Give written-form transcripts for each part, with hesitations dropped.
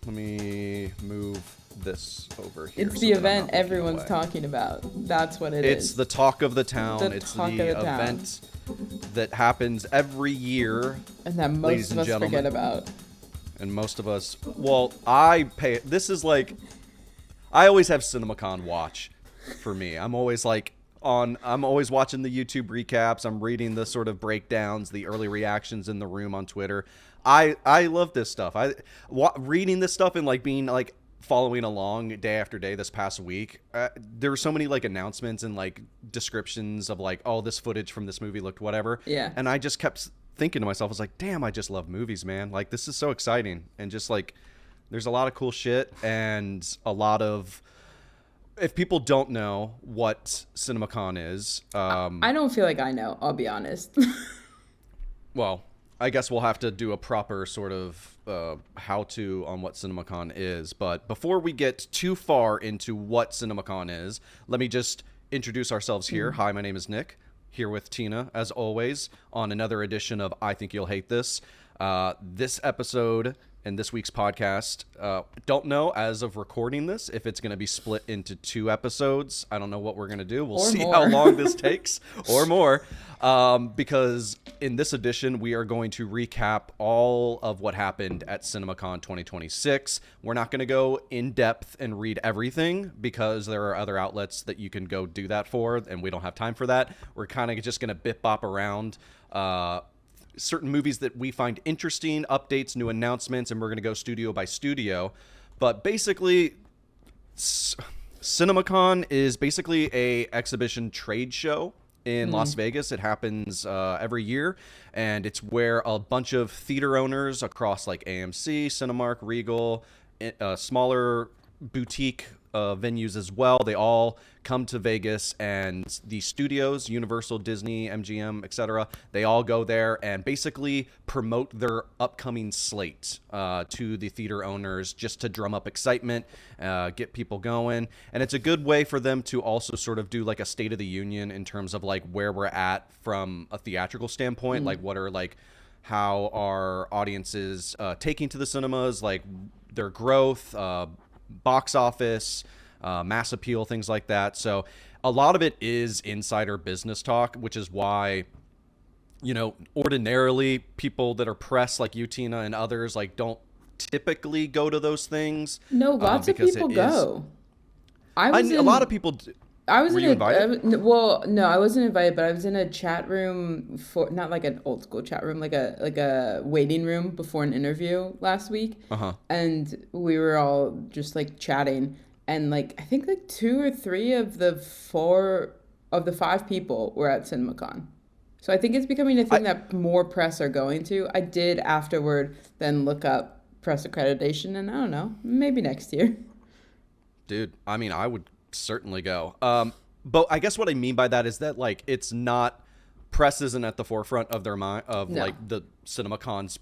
Let me move this over here. It's the event everyone's talking about. That's what it is. It's the talk of the town. It's talk the of the town. event that happens every year. And that most of us forget about. And most of us, well, this is like, I always have CinemaCon watch for me. I'm always watching the YouTube recaps. I'm reading the sort of breakdowns, the early reactions in the room on Twitter. I love this stuff. Reading this stuff and like being like following along day after day this past week. There were so many like announcements and like descriptions of like, oh, this footage from this movie looked whatever. Yeah. And I just kept thinking to myself, I was like, damn, I just love movies, man. Like, this is so exciting. And just like, there's a lot of cool shit and a lot of, if people don't know what CinemaCon is, I don't feel like I know, I'll be honest. Well, I guess we'll have to do a proper sort of how-to on what CinemaCon is. But before we get too far into what CinemaCon is, let me just introduce ourselves here. Hi, my name is Nick, here with Tina, as always, on another edition of I Think You'll Hate This. This episode and this week's podcast, don't know as of recording this if it's going to be split into 2 episodes. I don't know what we're going to do. We'll see how long this takes, or more, because in this edition, we are going to recap all of what happened at CinemaCon 2026. We're not going to go in depth and read everything because there are other outlets that you can go do that for, and we don't have time for that. We're kind of just going to bip-bop around certain movies that we find interesting, updates, new announcements, and we're going to go studio by studio. But basically, CinemaCon is basically a exhibition trade show in Las Vegas. It happens every year, and it's where a bunch of theater owners across like AMC, Cinemark, Regal, smaller boutique venues as well, they all come to Vegas, and the studios, Universal, Disney, MGM, etc., they all go there and basically promote their upcoming slate to the theater owners, just to drum up excitement, get people going. And it's a good way for them to also sort of do like a State of the Union in terms of like where we're at from a theatrical standpoint, like what are like how our audiences taking to the cinemas, like their growth, box office, mass appeal, things like that. So a lot of it is insider business talk, which is why, you know, ordinarily people that are press like you, Tina, and others like don't typically go to those things. No, lots of people go. A lot of people do. Were you invited? Well, no, I wasn't invited, but I was in a chat room for, not like an old school chat room, like a waiting room before an interview last week. And we were all just like chatting, and like I think like 2 or 3 of the 5 people were at CinemaCon. So I think it's becoming a thing that more press are going to. I did afterward then look up press accreditation, and I don't know, maybe next year. Dude, I mean, I would certainly go. But I guess what I mean by that is that like it's not, press isn't at the forefront of their mind of like the CinemaCon's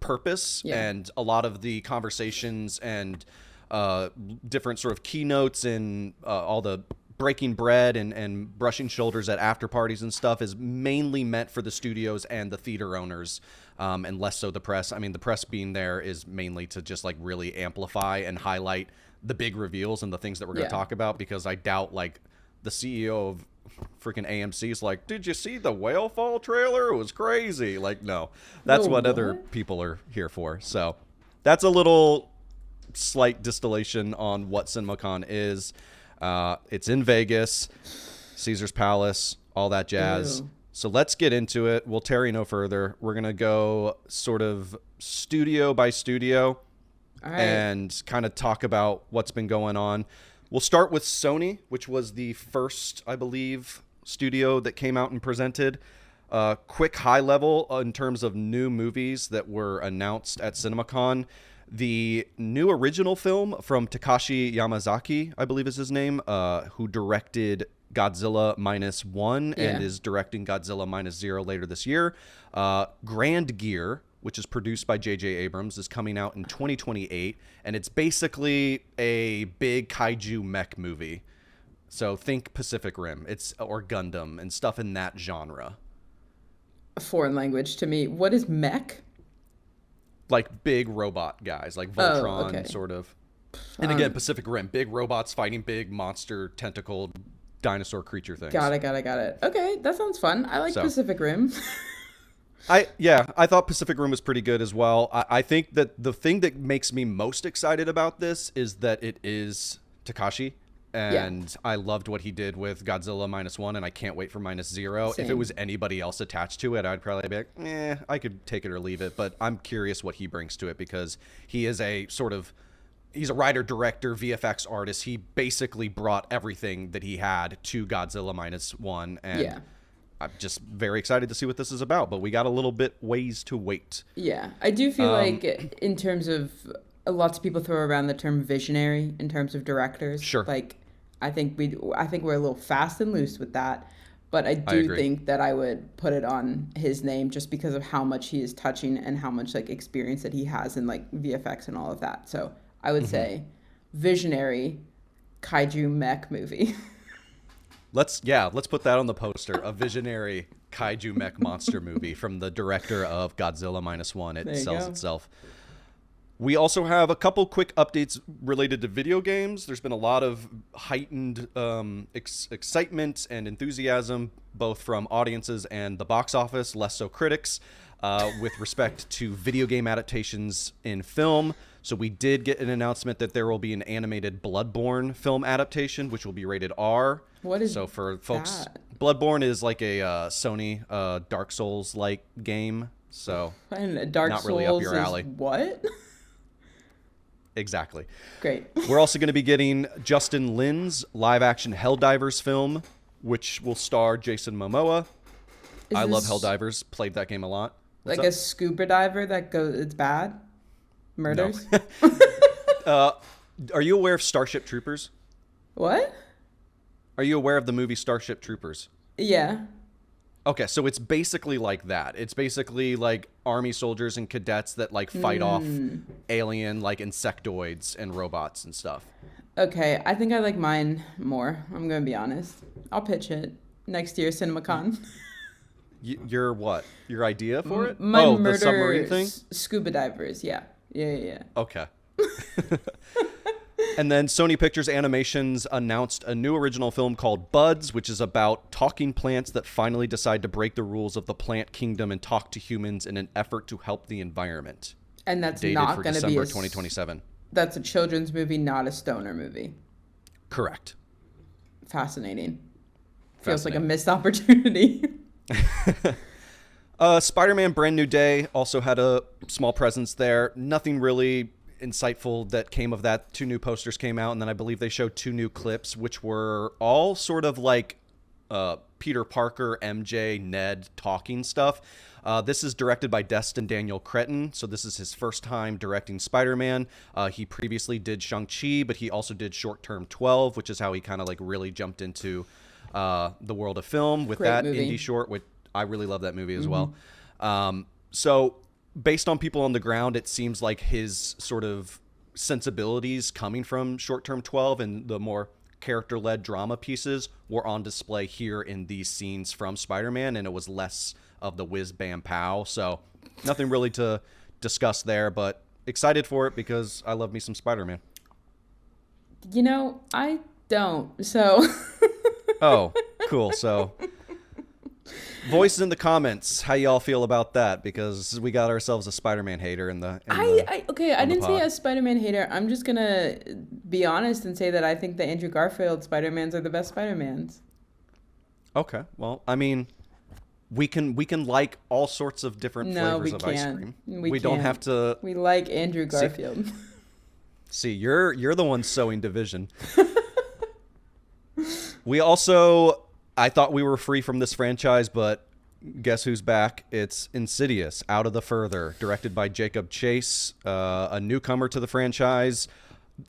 purpose, and a lot of the conversations and different sort of keynotes and all the breaking bread and brushing shoulders at after parties and stuff is mainly meant for the studios and the theater owners, and less so the press. I mean, the press being there is mainly to just like really amplify and highlight the big reveals and the things that we're going to talk about, because I doubt like the CEO of freaking AMC is like, did you see the Whale Fall trailer? It was crazy. Like, no, that's what other people are here for. So that's a little slight distillation on what CinemaCon is. It's in Vegas, Caesar's Palace, all that jazz. Ew. So let's get into it. We'll tarry no further. We're going to go sort of studio by studio. All right. And kind of talk about what's been going on. We'll start with Sony, which was the first, I believe, studio that came out and presented. Quick high level in terms of new movies that were announced at CinemaCon. The new original film from Takashi Yamazaki, I believe is his name, who directed Godzilla -1 and is directing Godzilla -0 later this year. Grand Gear, which is produced by J.J. Abrams, is coming out in 2028, and it's basically a big kaiju mech movie. So think Pacific Rim, or Gundam and stuff in that genre. A foreign language to me. What is mech? like big robot guys, like Voltron sort of. And again, Pacific Rim, big robots fighting big monster tentacled dinosaur creature things. Got it. Okay, that sounds fun. I like Pacific Rim. I thought Pacific Rim was pretty good as well. I think that the thing that makes me most excited about this is that it is Takashi. And I loved what he did with Godzilla -1, and I can't wait for -0. Same. If it was anybody else attached to it, I'd probably be like, I could take it or leave it. But I'm curious what he brings to it, because he is he's a writer, director, VFX artist. He basically brought everything that he had to Godzilla -1. And I'm just very excited to see what this is about. But we got a little bit ways to wait. Yeah, I do feel like in terms of lots of people throw around the term visionary in terms of directors. Sure. Like, I think we're a little fast and loose with that, but I do think that I would put it on his name just because of how much he is touching and how much like experience that he has in like VFX and all of that. So I would say visionary kaiju mech movie. Let's put that on the poster. A visionary kaiju mech monster movie from the director of Godzilla -1. It sells itself. We also have a couple quick updates related to video games. There's been a lot of heightened excitement and enthusiasm, both from audiences and the box office, less so critics, with respect to video game adaptations in film. So we did get an announcement that there will be an animated Bloodborne film adaptation, which will be rated R. What is so for folks, that? Bloodborne is like a Sony Dark Souls-like game. So and Dark not Souls really up your alley. Is what? Exactly. Great. We're also going to be getting Justin Lin's live-action Helldivers film, which will star Jason Momoa. I love Helldivers. Played that game a lot. What's like a scuba diver that goes, it's bad? Murders? No. Are you aware of Starship Troopers? What? Are you aware of the movie Starship Troopers? Yeah. Okay, so it's basically like that. It's basically like army soldiers and cadets that like fight off alien like insectoids and robots and stuff. Okay, I think I like mine more. I'm going to be honest. I'll pitch it next year, CinemaCon. Your what? Your idea for it? My the submarine thing? Scuba divers, yeah. Yeah. Okay. And then Sony Pictures Animations announced a new original film called Buds, which is about talking plants that finally decide to break the rules of the plant kingdom and talk to humans in an effort to help the environment. And that's dated not for going to be December 2027. That's a children's movie, not a stoner movie. Correct. Fascinating. Feels like a missed opportunity. Spider-Man Brand New Day also had a small presence there. Nothing really insightful that came of that. 2 new posters came out, and then I believe they showed 2 new clips, which were all sort of like Peter Parker, MJ, Ned talking stuff. This is directed by Destin Daniel Cretton, so this is his first time directing Spider-Man. He previously did Shang-Chi, but he also did Short Term 12, which is how he kind of like really jumped into the world of film with that indie short, which I really love that movie as well. So based on people on the ground, it seems like his sort of sensibilities coming from Short Term 12 and the more character-led drama pieces were on display here in these scenes from Spider-Man, and it was less of the whiz bam pow. So nothing really to discuss there, but excited for it because I love me some Spider-Man. You know, I don't. So Oh, cool. So voice in the comments how y'all feel about that, because we got ourselves a Spider-Man hater in the I didn't say a Spider-Man hater. I'm just gonna be honest and say that I think the Andrew Garfield Spider-Mans are the best Spider-Mans. Okay, well, I mean, we can like all sorts of different flavors of ice cream. We don't have to. We like Andrew Garfield. See, you're the one sowing division. We also. I thought we were free from this franchise, but guess who's back? It's Insidious, Out of the Further, directed by Jacob Chase, a newcomer to the franchise.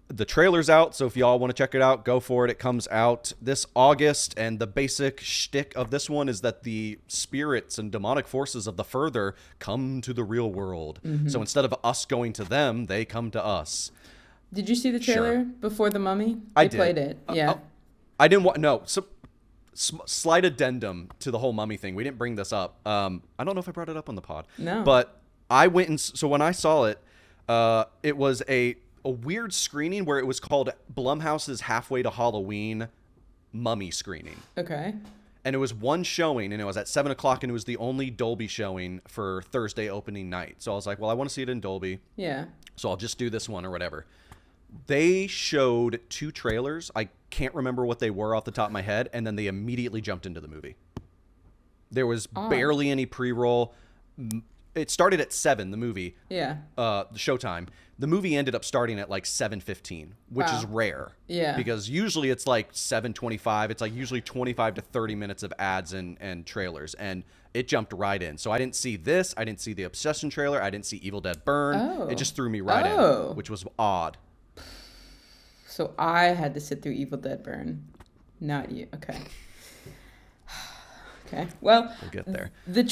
The trailer's out, so if y'all want to check it out, go for it. It comes out this August, and the basic shtick of this one is that the spirits and demonic forces of the Further come to the real world. So instead of us going to them, they come to us. Did you see the trailer before The Mummy? I did. Played it, yeah. I didn't want... No, so... Slight addendum to the whole Mummy thing. We didn't bring this up. I don't know if I brought it up on the pod. No. But I went and so when I saw it, it was a weird screening where it was called Blumhouse's Halfway to Halloween Mummy screening. Okay. And it was one showing, and it was at 7 o'clock, and it was the only Dolby showing for Thursday opening night. So I was like, well, I want to see it in Dolby. Yeah. So I'll just do this one or whatever. They showed 2 trailers. I can't remember what they were off the top of my head, and then they immediately jumped into the movie. There was barely any pre-roll. It started at 7, the movie. Yeah. The showtime. The movie ended up starting at like 7:15, which is rare. Yeah. Because usually it's like 7:25. It's like usually 25 to 30 minutes of ads and trailers. And it jumped right in. So I didn't see this. I didn't see the Obsession trailer. I didn't see Evil Dead Burn. Oh. It just threw me right in, which was odd. So I had to sit through Evil Dead Burn. Not you. Okay. Okay. Well, We'll get there. The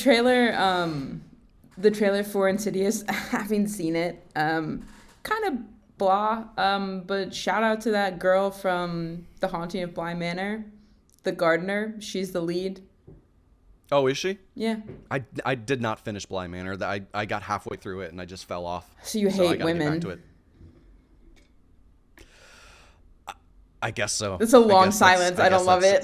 trailer for Insidious, having seen it, kind of blah. But shout out to that girl from The Haunting of Bly Manor, the gardener. She's the lead. Oh, is she? Yeah. I did not finish Bly Manor. I got halfway through it and I just fell off. So you hate I gotta women. Get back to it. I guess so. It's a long silence. I don't love it.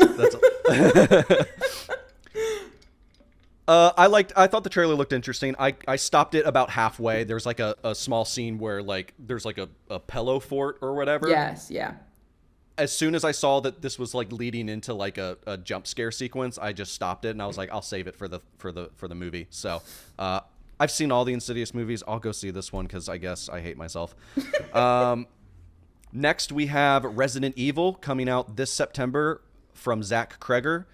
I thought the trailer looked interesting. I stopped it about halfway. There's like a small scene where like there's like a pillow fort or whatever. Yes, yeah. As soon as I saw that this was like leading into like a jump scare sequence, I just stopped it and I was like, I'll save it for the movie. So I've seen all the Insidious movies. I'll go see this one because I guess I hate myself. Next, we have Resident Evil coming out this September from Zach Kreger.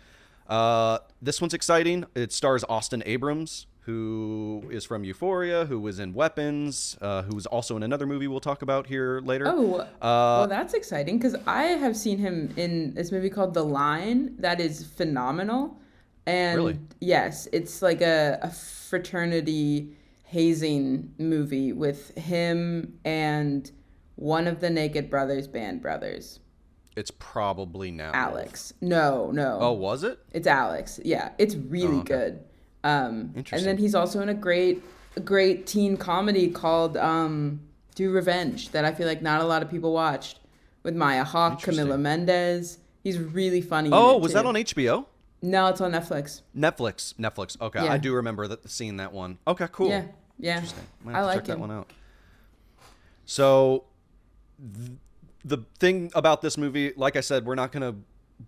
This one's exciting. It stars Austin Abrams, who is from Euphoria, who was in Weapons, who was also in another movie we'll talk about here later. Oh, well, that's exciting because I have seen him in this movie called The Line. That is phenomenal. And really? Yes, it's like a fraternity hazing movie with him and one of the Naked Brothers band brothers. It's probably now Alex. No. Oh, was it? It's Alex. Yeah, it's really good. Interesting. And then he's also in a great teen comedy called Do Revenge that I feel like not a lot of people watched with Maya Hawke, Camila Mendes. He's really funny. Oh, was that on HBO? No, it's on Netflix. Netflix. Okay, yeah. I do remember seeing that one. Okay, cool. Yeah. Interesting. I like check that one out. So the thing about this movie, like I said, we're not going to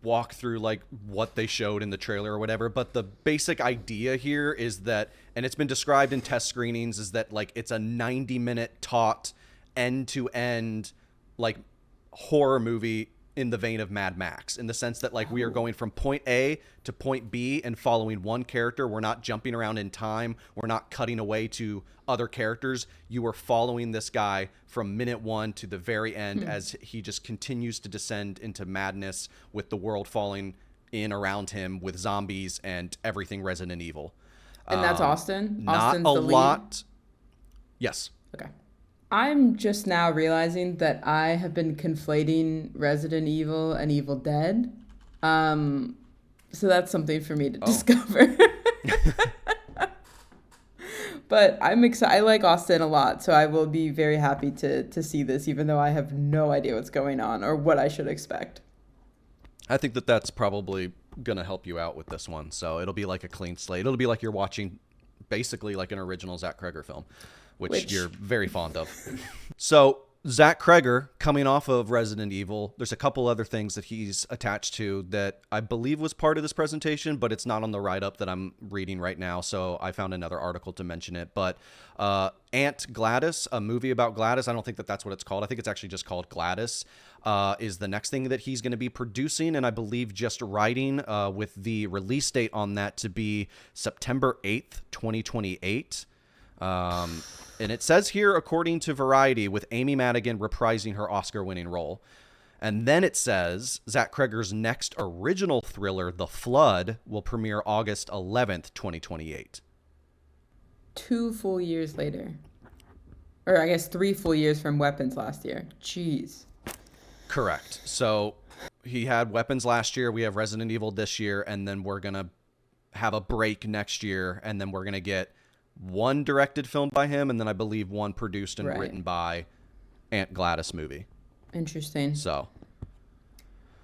walk through like what they showed in the trailer or whatever, but the basic idea here is that, and it's been described in test screenings, is that like it's a 90-minute taut end-to-end like horror movie in the vein of Mad Max, in the sense that like we are going from point A to point B and following one character. We're not jumping around in time. We're not cutting away to other characters. You are following this guy from minute 1 to the very end as he just continues to descend into madness with the world falling in around him with zombies and everything Resident Evil. And that's Austin? Austin's not a the lead? lot. Yes. Okay. I'm just now realizing that I have been conflating Resident Evil and Evil Dead. So that's something for me to discover. But I'm excited. I like Austin a lot, so I will be very happy to see this, even though I have no idea what's going on or what I should expect. I think that's probably going to help you out with this one. So it'll be like a clean slate. It'll be like you're watching basically like an original Zach Kreger film, which you're very fond of. So Zach Kreger, coming off of Resident Evil, there's a couple other things that he's attached to that I believe was part of this presentation, but it's not on the write-up that I'm reading right now, so I found another article to mention it. But Aunt Gladys, a movie about Gladys, I don't think that's what it's called. I think it's actually just called Gladys, is the next thing that he's going to be producing, and I believe just writing, with the release date on that to be September 8th, 2028. And it says here, according to Variety, with Amy Madigan reprising her Oscar-winning role. And then it says Zach Kreger's next original thriller, The Flood, will premiere August 11th, 2028. 2 full years later. Or I guess 3 full years from Weapons last year. Jeez. Correct. So he had Weapons last year. We have Resident Evil this year. And then we're going to have a break next year. And then we're going to get one directed film by him, and then I believe one produced and Right. written by Aunt Gladys movie. Interesting. So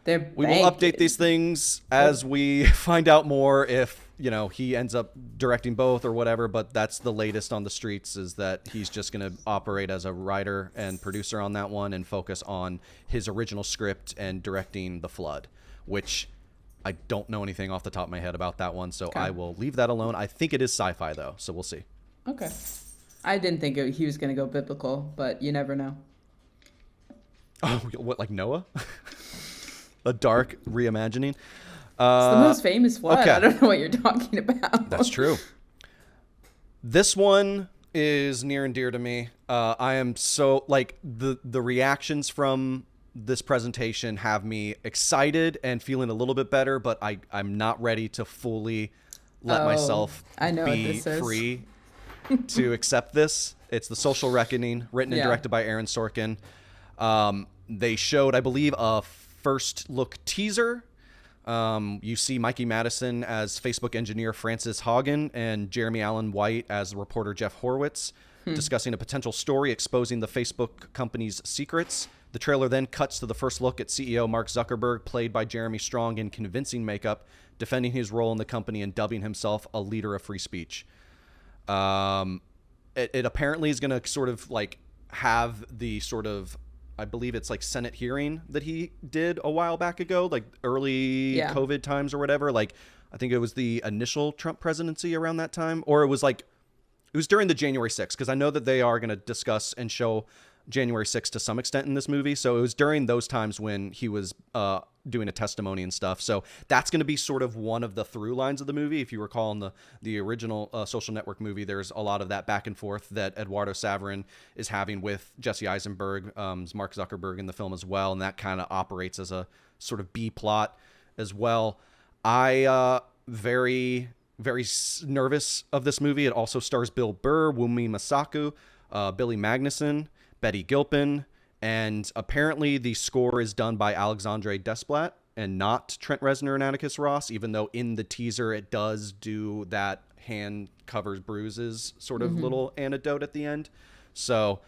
We we will update these things as we find out more, if he ends up directing both or whatever. But that's the latest on the streets, is that he's just going to operate as a writer and producer on that one and focus on his original script and directing The Flood, which I don't know anything off the top of my head about that one, so Okay. I will leave that alone. I think it is sci-fi though, so we'll see. Okay. I didn't think he was going to go biblical, but you never know. Oh, what, like Noah? A dark reimagining. It's the most famous flood. okay. I don't know what you're talking about. That's true. This one is near and dear to me. I am so, like, the reactions from this presentation have me excited and feeling a little bit better, but I'm not ready to fully let myself I know what be this is. free to accept this. It's The Social Reckoning, written and directed by Aaron Sorkin. They showed, I believe, a first look teaser. You see Mikey Madison as Facebook engineer Francis Haugen and Jeremy Allen White as reporter Jeff Horowitz, discussing a potential story exposing the Facebook company's secrets. The trailer then cuts to the first look at CEO Mark Zuckerberg, played by Jeremy Strong in convincing makeup, defending his role in the company and dubbing himself a leader of free speech. It apparently is going to sort of like have the sort of, I believe it's like Senate hearing that he did a while back ago, like early COVID times or whatever. Like, I think it was the initial Trump presidency around that time, or it was during the January 6th, because I know that they are going to discuss and show January 6th to some extent in this movie. So it was during those times when he was doing a testimony and stuff. So that's going to be sort of one of the through lines of the movie. If you recall in the original Social Network movie, there's a lot of that back and forth that Eduardo Saverin is having with Jesse Eisenberg, Mark Zuckerberg in the film as well. And that kind of operates as a sort of B plot as well. I very, very nervous of this movie. It also stars Bill Burr, Wunmi Masaku, Billy Magnuson, Betty Gilpin, and apparently the score is done by Alexandre Desplat and not Trent Reznor and Atticus Ross, even though in the teaser it does do that hand covers bruises sort of little anecdote at the end. So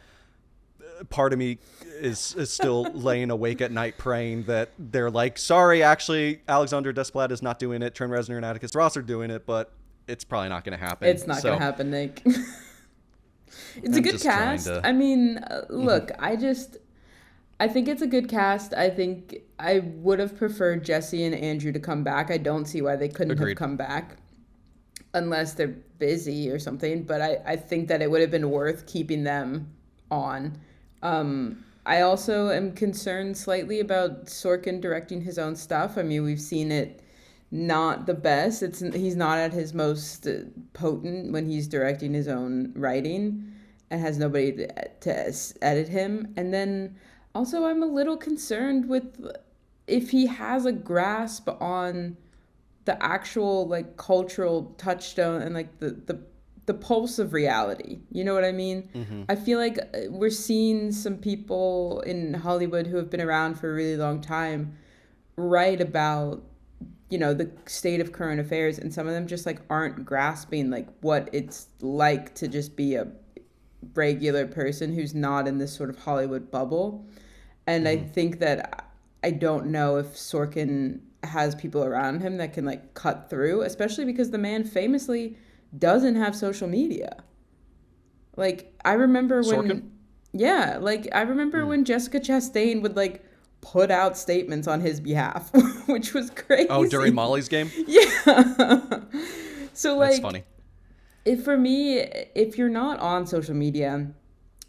part of me is still laying awake at night praying that they're like, sorry, actually, Alexandre Desplat is not doing it. Trent Reznor and Atticus Ross are doing it, but it's probably not going to happen. It's not going to happen, Nick. It's a good cast. I mean, look, I think it's a good cast. I think I would have preferred Jesse and Andrew to come back. I don't see why they couldn't have come back unless they're busy or something. But I think that it would have been worth keeping them on. I also am concerned slightly about Sorkin directing his own stuff. I mean, we've seen it not the best. He's not at his most potent when he's directing his own writing and has nobody to edit him. And then also I'm a little concerned with if he has a grasp on the actual like cultural touchstone and like the pulse of reality. You know what I mean? Mm-hmm. I feel like we're seeing some people in Hollywood who have been around for a really long time write about the state of current affairs, and some of them just like aren't grasping like what it's like to just be a regular person who's not in this sort of Hollywood bubble. And I think that I don't know if Sorkin has people around him that can like cut through, especially because the man famously doesn't have social media. Like I remember when when Jessica Chastain would like put out statements on his behalf, which was crazy. Oh, during Molly's game? Yeah. So like, that's funny. If you're not on social media,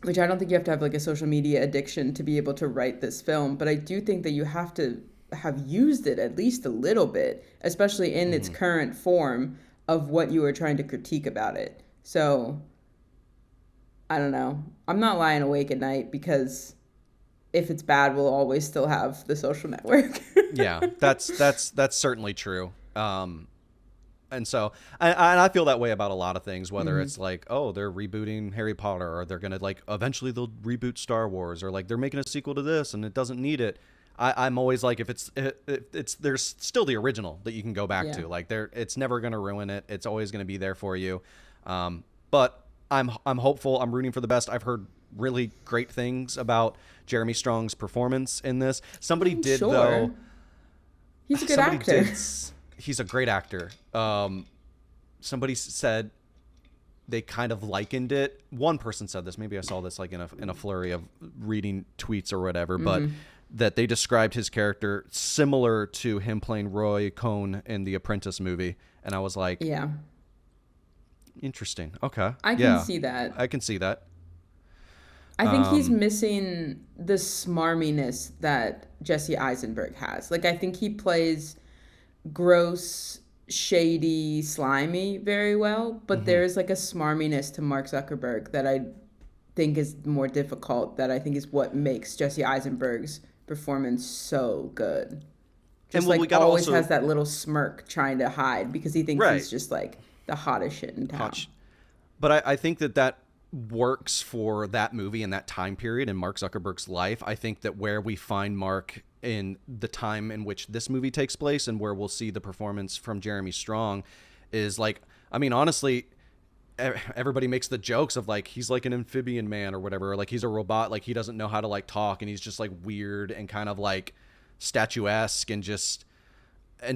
which I don't think you have to have like a social media addiction to be able to write this film, but I do think that you have to have used it at least a little bit, especially in its current form of what you were trying to critique about it. So I don't know. I'm not lying awake at night because if it's bad, we'll always still have The Social Network. Yeah, that's certainly true. And so, and I feel that way about a lot of things, whether it's like, oh, they're rebooting Harry Potter, or they're going to like, eventually they'll reboot Star Wars, or like they're making a sequel to this and it doesn't need it. I'm always like, if it's there's still the original that you can go back to. Like it's never going to ruin it. It's always going to be there for you. But I'm hopeful. I'm rooting for the best. I've heard really great things about Jeremy Strong's performance in this. Somebody did sure. though. He's a good actor. He's a great actor. Somebody said they kind of likened it. One person said this. Maybe I saw this like in a flurry of reading tweets or whatever. But that they described his character similar to him playing Roy Cohn in the Apprentice movie, and I was like, yeah, interesting. Okay, I can see that. I can see that. I think he's missing the smarminess that Jesse Eisenberg has. Like, I think he plays gross, shady, slimy very well, but there's like a smarminess to Mark Zuckerberg that I think is more difficult, that I think is what makes Jesse Eisenberg's performance so good. Just and like always has that little smirk trying to hide because he thinks he's just like the hottest shit in town. But I think that works for that movie and that time period in Mark Zuckerberg's life. I think that where we find Mark in the time in which this movie takes place and where we'll see the performance from Jeremy Strong is like, I mean, honestly, everybody makes the jokes of like, he's like an amphibian man or whatever, or like he's a robot, like he doesn't know how to like talk and he's just like weird and kind of like statuesque and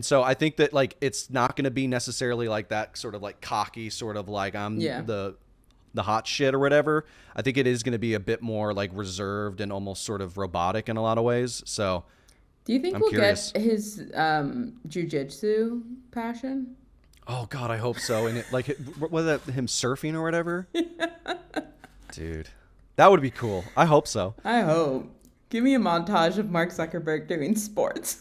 so I think that like it's not going to be necessarily like that sort of like cocky sort of like I'm the hot shit or whatever. I think it is going to be a bit more like reserved and almost sort of robotic in a lot of ways. So do you think we'll get his jiu-jitsu passion? Oh God, I hope so. And it, like, was that him surfing or whatever? Dude, that would be cool. I hope so. I hope. Give me a montage of Mark Zuckerberg doing sports.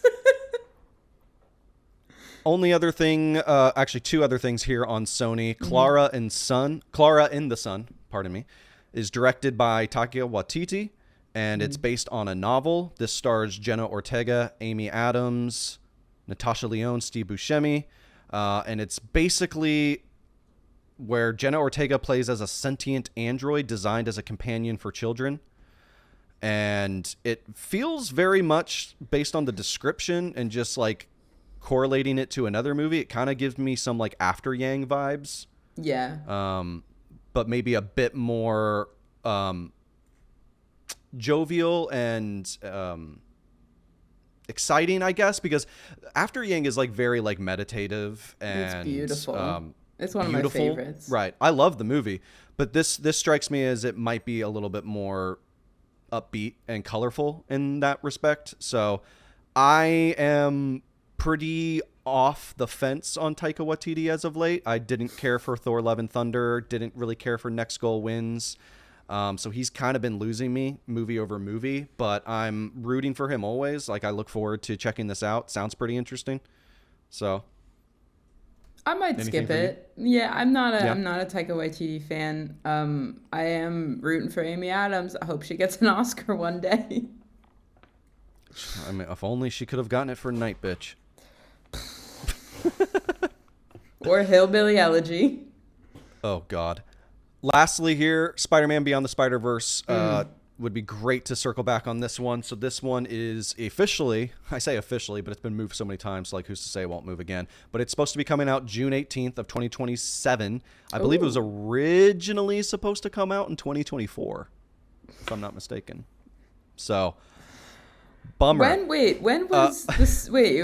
Only other thing, actually two other things here on Sony. Clara in the Sun, pardon me, is directed by Taika Waititi, and it's based on a novel. This stars Jenna Ortega, Amy Adams, Natasha Lyonne, Steve Buscemi, and it's basically where Jenna Ortega plays as a sentient android designed as a companion for children. And it feels very much based on the description and just like correlating it to another movie, it kind of gives me some like After Yang vibes. Yeah. But maybe a bit more jovial and exciting, I guess, because After Yang is like very like meditative and it's beautiful. It's one of my favorites. Right. I love the movie, but this strikes me as it might be a little bit more upbeat and colorful in that respect. So I am pretty off the fence on Taika Waititi as of late. I didn't care for Thor: Love and Thunder, didn't really care for Next Goal Wins. So he's kind of been losing me movie over movie, but I'm rooting for him always. Like, I look forward to checking this out. Sounds pretty interesting. So I might skip it. Yeah, I'm not a Taika Waititi fan. I am rooting for Amy Adams. I hope she gets an Oscar one day. I mean, if only she could have gotten it for Night Bitch. Or Hillbilly Elegy. Oh, God. Lastly here, Spider-Man Beyond the Spider-Verse would be great to circle back on this one. So this one is officially, I say officially, but it's been moved so many times, like who's to say it won't move again. But it's supposed to be coming out June 18th of 2027. I believe it was originally supposed to come out in 2024, if I'm not mistaken. So... bummer. When was this? Wait.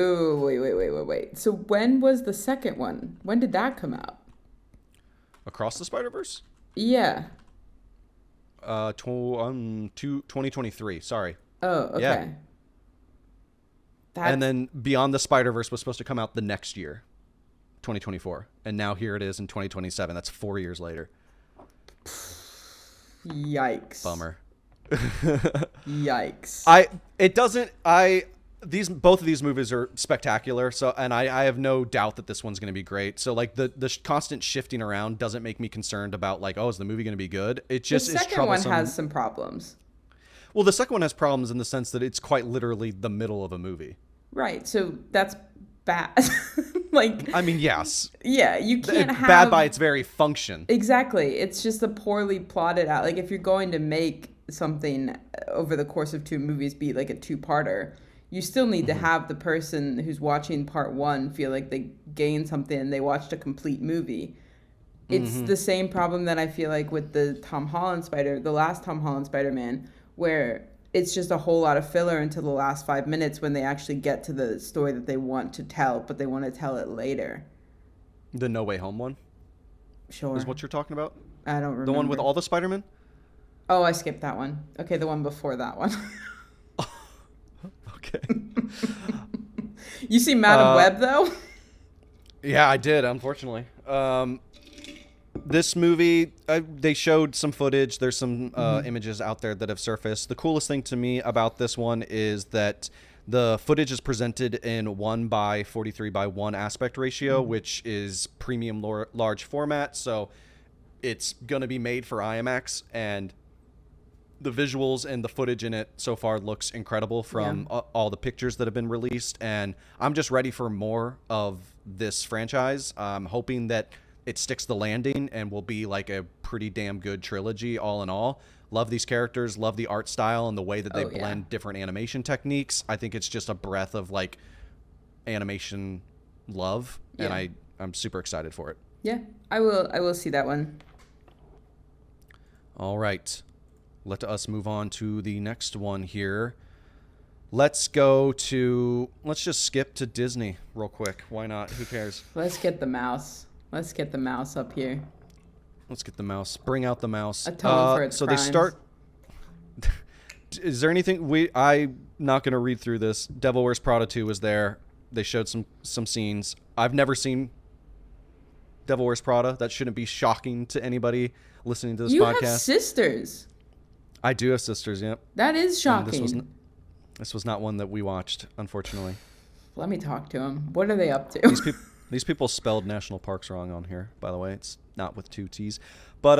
So when was the second one? When did that come out? Across the Spider-Verse? Yeah. 2023. Sorry. Oh, okay. Yeah. And then Beyond the Spider-Verse was supposed to come out the next year, 2024. And now here it is in 2027. That's 4 years later. Yikes. Bummer. Yikes. Both of these movies are spectacular, so and I have no doubt that this one's going to be great. So like the constant shifting around doesn't make me concerned about like, oh, is the movie going to be good? It just is troublesome. The second one has some problems. Well, the second one has problems in the sense that it's quite literally the middle of a movie. Right. So that's bad. Like, I mean, yes. Yeah, you can't have bad by its very function. Exactly. It's just a poorly plotted out. Like, if you're going to make something over the course of two movies be like a two-parter, you still need to have the person who's watching part one feel like they gained something and they watched a complete movie. it's the same problem that I feel like with the last Tom Holland Spider-Man, where it's just a whole lot of filler until the last 5 minutes when they actually get to the story that they want to tell, but they want to tell it later. The No Way Home one? Sure. Is what you're talking about? I don't remember. The one with all the Spider-Man? Oh, I skipped that one. Okay, the one before that one. Okay. You see Madam Web, though? Yeah, I did, unfortunately. This movie, they showed some footage. There's some images out there that have surfaced. The coolest thing to me about this one is that the footage is presented in 1:43:1 aspect ratio, which is premium large format. So it's going to be made for IMAX, and the visuals and the footage in it so far looks incredible from all the pictures that have been released. And I'm just ready for more of this franchise. I'm hoping that it sticks the landing and will be like a pretty damn good trilogy all in all. Love these characters, love the art style and the way that they blend different animation techniques. I think it's just a breath of like animation love, and I'm super excited for it. Yeah, I will see that one. All right. Let us move on to the next one here. Let's just skip to Disney real quick. Why not? Who cares? Let's get the mouse. Let's get the mouse up here. Let's get the mouse. Bring out the mouse. Atone for its crimes. They start. Is there anything I'm not going to read through this. Devil Wears Prada 2 was there. They showed some scenes. I've never seen Devil Wears Prada. That shouldn't be shocking to anybody listening to this podcast. You have sisters. I do have sisters, yep. That is shocking. This was not one that we watched, unfortunately. Let me talk to them. What are they up to? These people spelled national parks wrong on here, by the way. It's not with 2 T's. But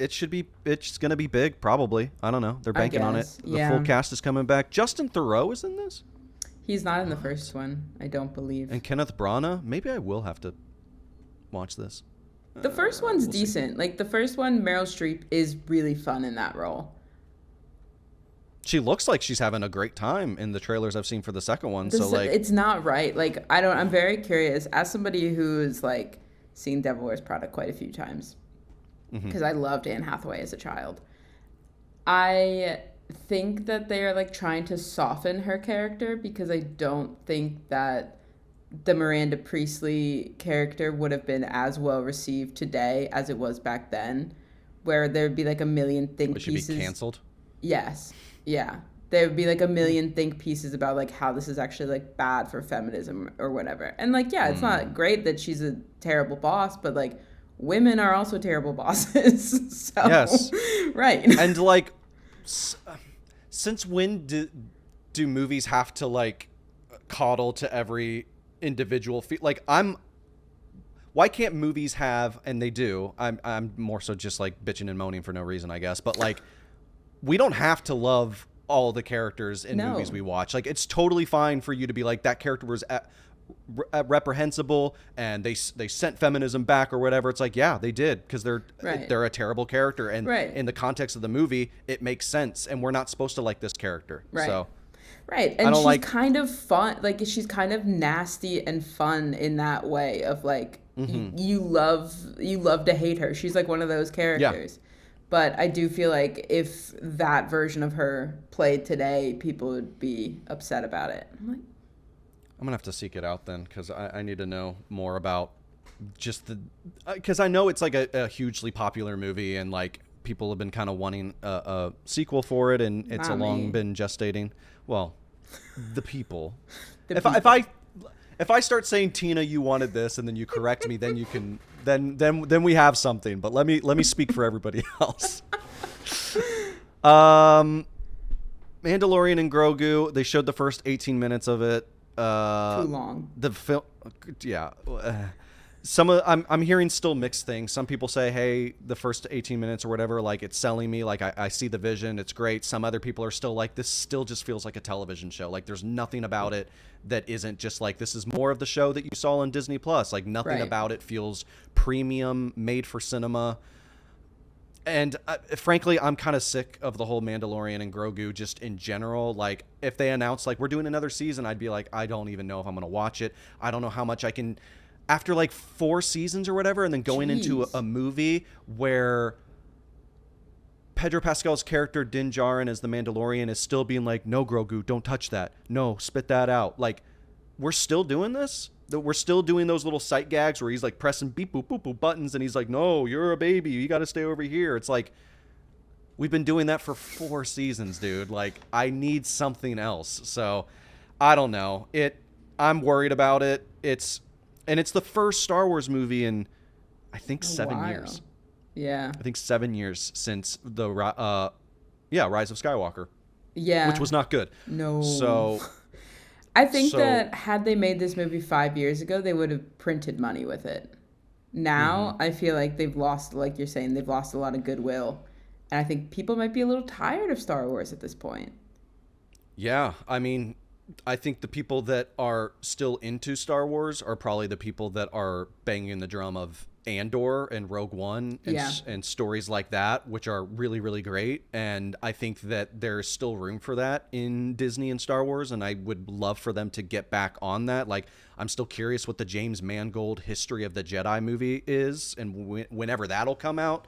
it's going to be big, probably. I don't know. They're banking on it. The full cast is coming back. Justin Theroux is in this? He's not in the first one, I don't believe. And Kenneth Branagh? Maybe I will have to watch this. The first one's decent. See. Like, the first one, Meryl Streep is really fun in that role. She looks like she's having a great time in the trailers I've seen for the second one. It's not right. Like, I'm very curious, as somebody who's, like, seen Devil Wears Prada quite a few times, because I loved Anne Hathaway as a child. I think that they are, like, trying to soften her character, because I don't think that the Miranda Priestley character would have been as well received today as it was back then, where there'd be like a million think pieces. Would she be canceled? Yes. Yeah. There would be like a million think pieces about like how this is actually like bad for feminism or whatever. And like, yeah, it's not great that she's a terrible boss, but like women are also terrible bosses. So, yes. Right. And like, since when do movies have to like coddle to every individual like why can't movies have, and they do, I'm more so just like bitching and moaning for no reason, I guess, but like we don't have to love all the characters in movies we watch. Like, it's totally fine for you to be like, that character was reprehensible and they sent feminism back or whatever. It's like, yeah, they did, because they're a terrible character, and in the context of the movie it makes sense, and we're not supposed to like this character. So right. And she's kind of fun. Like, she's kind of nasty and fun in that way of like, you love to hate her. She's like one of those characters. Yeah. But I do feel like if that version of her played today, people would be upset about it. I'm going to have to seek it out then, because I need to know more about just because I know it's like a hugely popular movie, and like people have been kind of wanting a sequel for it, and it's long been gestating. Well, the people. If I start saying, Tina, you wanted this, and then you correct me, then you can then we have something. But let me speak for everybody else. Mandalorian and Grogu. They showed the first 18 minutes of it. Too long. The film, yeah. I'm hearing still mixed things. Some people say, hey, the first 18 minutes or whatever, like, it's selling me. Like, I see the vision. It's great. Some other people are still like, this still just feels like a television show. Like, there's nothing about it that isn't just like, this is more of the show that you saw on Disney Plus. Like, nothing about it feels premium, made for cinema. And frankly, I'm kind of sick of the whole Mandalorian and Grogu just in general. Like, if they announced, like, we're doing another season, I'd be like, I don't even know if I'm going to watch it. I don't know how much I can after like 4 seasons or whatever, and then going into a movie where Pedro Pascal's character Din Djarin as the Mandalorian is still being like, no, Grogu, don't touch that. No, spit that out. Like, we're still doing this? We're still doing those little sight gags where he's like pressing beep, boop, boop, boop buttons, and he's like, no, you're a baby. You got to stay over here. It's like, we've been doing that for 4 seasons, dude. Like, I need something else. So, I don't know. I'm worried about it. It's the first Star Wars movie in, I think, 7 years. Yeah. I think 7 years since the Rise of Skywalker. Yeah. Which was not good. No. So I think that had they made this movie 5 years ago, they would have printed money with it. Now, I feel like they've lost, like you're saying, they've lost a lot of goodwill. And I think people might be a little tired of Star Wars at this point. Yeah. I mean, I think the people that are still into Star Wars are probably the people that are banging the drum of Andor and Rogue One and stories like that, which are really, really great. And I think that there's still room for that in Disney and Star Wars, and I would love for them to get back on that. Like, I'm still curious what the James Mangold History of the Jedi movie is and whenever that'll come out.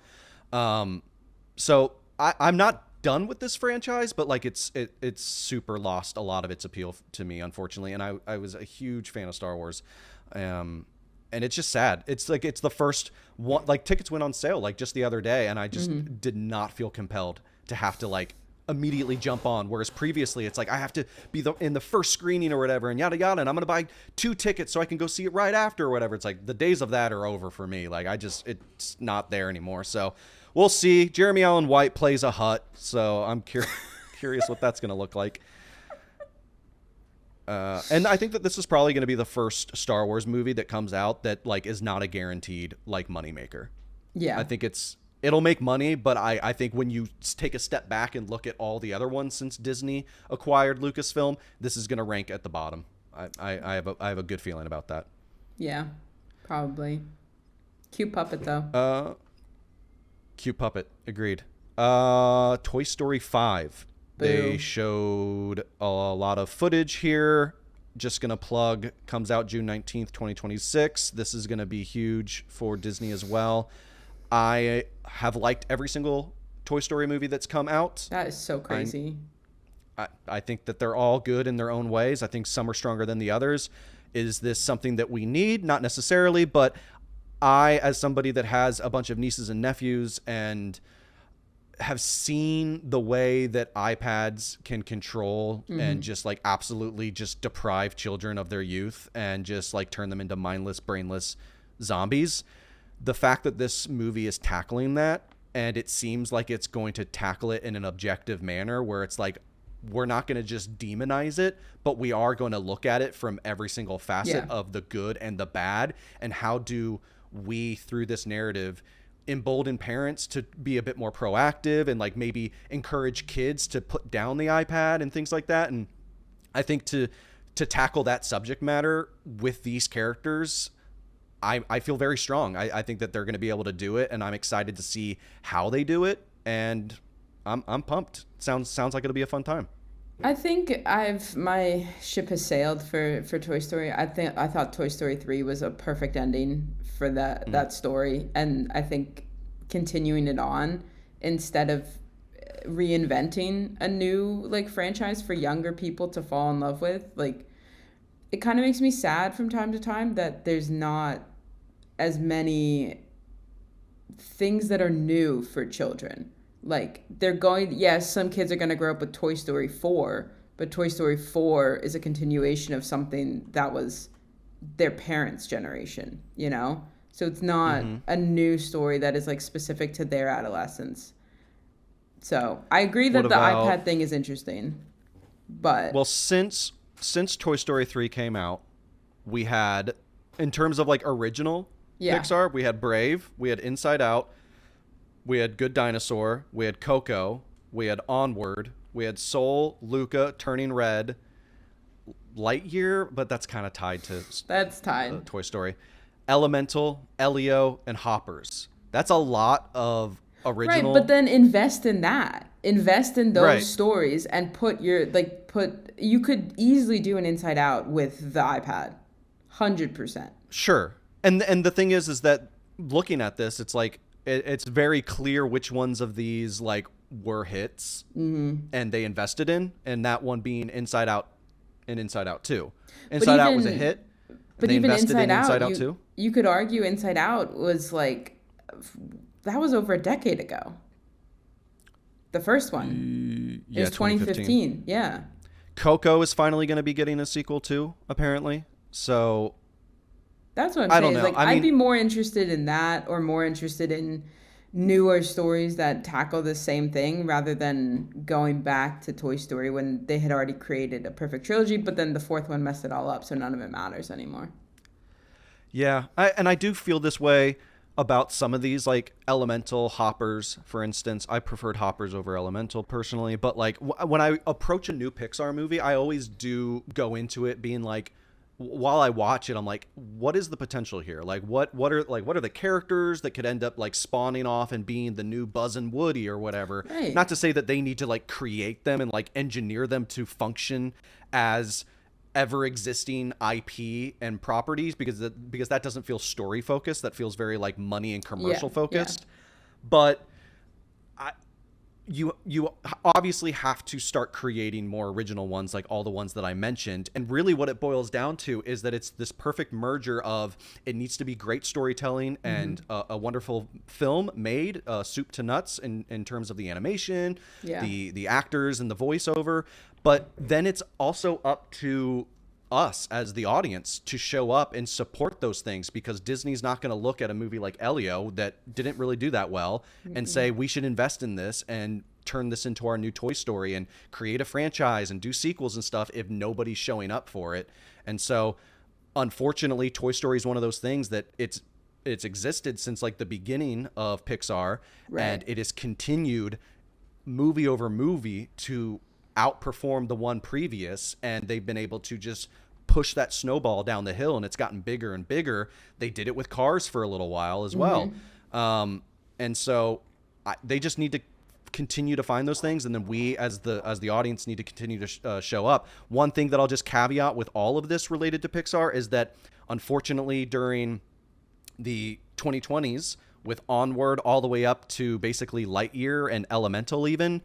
So I'm not done with this franchise, but like it's super lost a lot of its appeal to me, unfortunately. And I was a huge fan of Star Wars. And it's just sad. It's like, it's the first one, like tickets went on sale like just the other day, and I just did not feel compelled to have to like immediately jump on. Whereas previously it's like, I have to be in the first screening or whatever and yada, yada. And I'm going to buy 2 tickets so I can go see it right after or whatever. It's like the days of that are over for me. Like it's not there anymore. So we'll see. Jeremy Allen White plays a Hutt. So I'm curious what that's going to look like. And I think that this is probably going to be the first Star Wars movie that comes out that like is not a guaranteed like moneymaker. Yeah. I think it'll make money, but I think when you take a step back and look at all the other ones since Disney acquired Lucasfilm, this is going to rank at the bottom. I have a good feeling about that. Yeah, probably. Cute puppet though. Cute puppet. Agreed. Toy Story 5. They showed a lot of footage here. Just going to plug, comes out June 19th, 2026. This is going to be huge for Disney as well. I have liked every single Toy Story movie that's come out. That is so crazy. I think that they're all good in their own ways. I think some are stronger than the others. Is this something that we need? Not necessarily, but I, as somebody that has a bunch of nieces and nephews and have seen the way that iPads can control and just like absolutely just deprive children of their youth and just like turn them into mindless, brainless zombies. The fact that this movie is tackling that, and it seems like it's going to tackle it in an objective manner where it's like, we're not going to just demonize it, but we are going to look at it from every single facet of the good and the bad. And how do we, through this narrative, embolden parents to be a bit more proactive and like maybe encourage kids to put down the iPad and things like that. And I think to tackle that subject matter with these characters, I feel very strong. I think that they're going to be able to do it, and I'm excited to see how they do it. And I'm pumped. Sounds like it'll be a fun time. I think my ship has sailed for Toy Story. I thought Toy Story 3 was a perfect ending for that story, and I think continuing it on instead of reinventing a new like franchise for younger people to fall in love with, like, it kind of makes me sad from time to time that there's not as many things that are new for children. Like, some kids are going to grow up with Toy Story 4, but Toy Story 4 is a continuation of something that was their parents' generation, you know? So it's not a new story that is like specific to their adolescence. So I agree that the iPad thing is interesting, but... Well, since Toy Story 3 came out, we had, in terms of like original Pixar, we had Brave, we had Inside Out, we had Good Dinosaur, we had Coco, we had Onward, we had Soul, Luca, Turning Red, Lightyear, but that's kind of tied to Toy Story, Elemental, Elio, and Hoppers. That's a lot of original. Right, but then invest in that. Invest in those stories and you could easily do an Inside Out with the iPad. 100%. Sure. And the thing is that looking at this, it's like it's very clear which ones of these like were hits and they invested in, and that one being Inside Out and Inside Out 2. Inside Out was a hit. But they even invested Inside in Out, Inside Out 2. You could argue Inside Out was like, that was over a decade ago. The first one is 2015. Yeah. Coco is finally going to be getting a sequel too, apparently. So that's what I'm I saying. don't know. Like, I'd be more interested in that, or more interested in newer stories that tackle the same thing rather than going back to Toy Story when they had already created a perfect trilogy, but then the fourth one messed it all up, so none of it matters anymore. Yeah, I do feel this way about some of these, like Elemental, Hoppers, for instance. I preferred Hoppers over Elemental personally, but like when I approach a new Pixar movie, I always do go into it being like, while I watch it, I'm like, what is the potential here? Like, what are the characters that could end up like spawning off and being the new Buzz and Woody or whatever? Right. Not to say that they need to like create them and like engineer them to function as ever existing IP and properties, because that doesn't feel story focused. That feels very like money and commercial focused. Yeah. But you obviously have to start creating more original ones, like all the ones that I mentioned. And really what it boils down to is that it's this perfect merger of, it needs to be great storytelling and a wonderful film made, soup to nuts in terms of the animation, the actors and the voiceover. But then it's also up to us as the audience to show up and support those things, because Disney's not going to look at a movie like Elio that didn't really do that well and say, we should invest in this and turn this into our new Toy Story and create a franchise and do sequels and stuff if nobody's showing up for it. And so unfortunately, Toy Story is one of those things that it's existed since like the beginning of Pixar, and it has continued movie over movie to outperform the one previous, and they've been able to just push that snowball down the hill, and it's gotten bigger and bigger. They did it with Cars for a little while as well. And so they just need to continue to find those things, and then we as the audience need to continue to show up. One thing that I'll just caveat with all of this related to Pixar is that unfortunately during the 2020s, with Onward all the way up to basically Lightyear and Elemental even,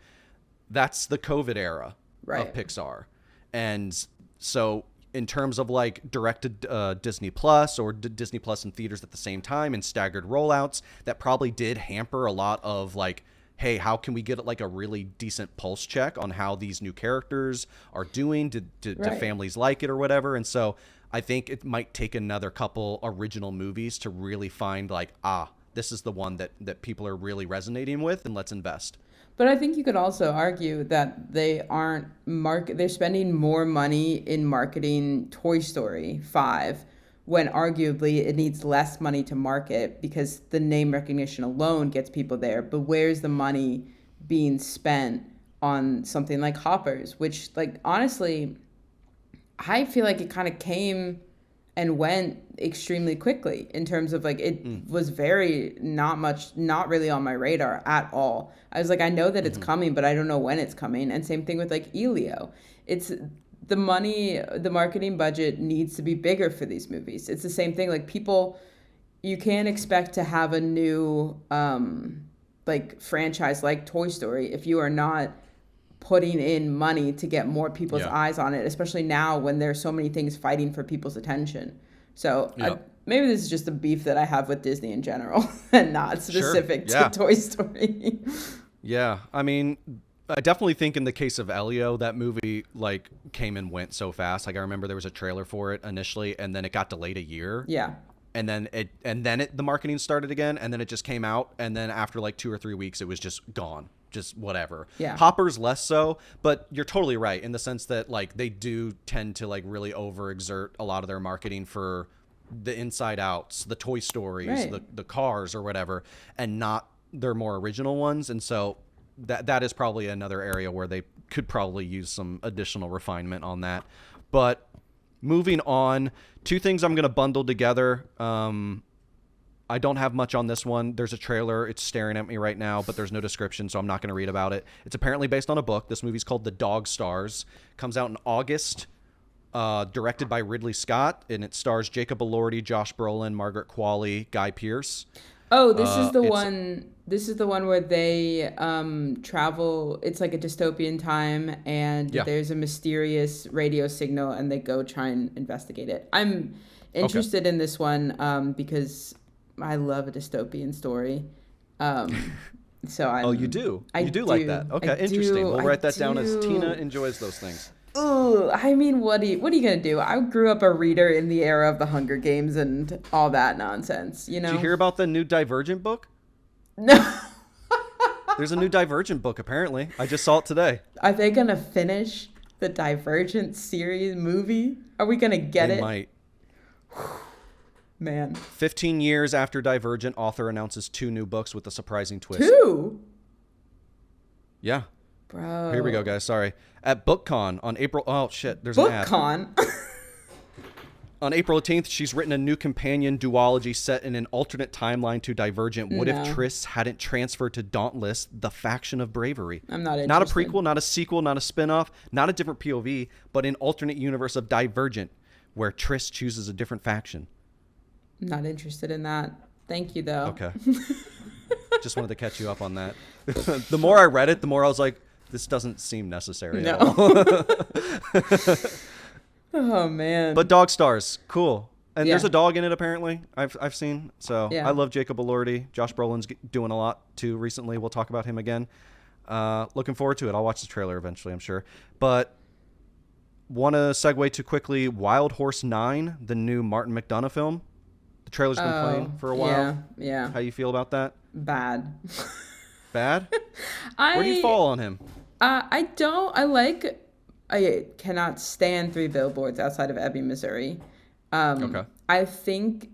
that's the COVID era of Pixar. And so in terms of like directed Disney Plus or Disney Plus in theaters at the same time and staggered rollouts, that probably did hamper a lot of like, hey, how can we get like a really decent pulse check on how these new characters are doing? Do families like it or whatever? And so I think it might take another couple original movies to really find like, this is the one that people are really resonating with, and let's invest. But I think you could also argue that they're spending more money in marketing Toy Story 5 when arguably it needs less money to market, because the name recognition alone gets people there. But where's the money being spent on something like Hoppers, which, like, honestly, I feel like it kind of came and went extremely quickly in terms of like, it was very not really on my radar at all. I was like, I know that it's coming, but I don't know when it's coming. And same thing with like Elio. It's the marketing budget needs to be bigger for these movies. It's the same thing. Like, people, you can't expect to have a new like franchise like Toy Story if you are not putting in money to get more people's eyes on it, especially now when there's so many things fighting for people's attention. So maybe this is just a beef that I have with Disney in general and not specific to Toy Story. Yeah. I mean, I definitely think in the case of Elio, that movie like came and went so fast. Like, I remember there was a trailer for it initially, and then it got delayed a year. Yeah. And then the marketing started again, and then it just came out, and then after like 2 or 3 weeks, it was just gone. Just whatever. Yeah. Hoppers less so, but you're totally right in the sense that like they do tend to like really overexert a lot of their marketing for the Inside Outs, the Toy Stories, the Cars or whatever, and not their more original ones. And so that is probably another area where they could probably use some additional refinement on that. But moving on, two things I'm going to bundle together. I don't have much on this one. There's a trailer. It's staring at me right now, but there's no description, so I'm not going to read about it. It's apparently based on a book. This movie's called The Dog Stars. Comes out in August directed by Ridley Scott, and it stars Jacob Elordi, Josh Brolin, Margaret Qualley, Guy Pearce. Oh, this is the one. This is the one where they travel. It's like a dystopian time, and there's a mysterious radio signal, and they go try and investigate it. I'm interested in this one because I love a dystopian story. So you do? You do like that? Okay, interesting. We'll write that down as Tina enjoys those things. Ooh, I mean, what are you gonna do? I grew up a reader in the era of the Hunger Games and all that nonsense. You know? Did you hear about the new Divergent book? No. There's a new Divergent book, apparently. I just saw it today. Are they gonna finish the Divergent series movie? Are we gonna get it? They might. Man. 15 years after Divergent, author announces 2 new books with a surprising twist. 2? Yeah. Bro. Here we go, guys. Sorry. At BookCon on April... Oh, shit. There's an ad. BookCon? On April 18th, she's written a new companion duology set in an alternate timeline to Divergent. What if Triss hadn't transferred to Dauntless, the faction of bravery? I'm not interested. Not a prequel, not a sequel, not a spin-off, not a different POV, but an alternate universe of Divergent, where Triss chooses a different faction. I'm not interested in that. Thank you, though. Okay. Just wanted to catch you up on that. The more I read it, the more I was like, this doesn't seem necessary at all. Oh, man. But dog stars. Cool. And there's a dog in it, apparently. I've seen. So I love Jacob Elordi. Josh Brolin's doing a lot, too, recently. We'll talk about him again. Looking forward to it. I'll watch the trailer eventually, I'm sure. But want to segue to quickly Wild Horse 9, the new Martin McDonagh film. The trailer's been playing for a while. Yeah. How you feel about that? Bad. Bad? Where do you fall on him? I cannot stand 3 Billboards Outside of Ebbing, Missouri. Okay. I think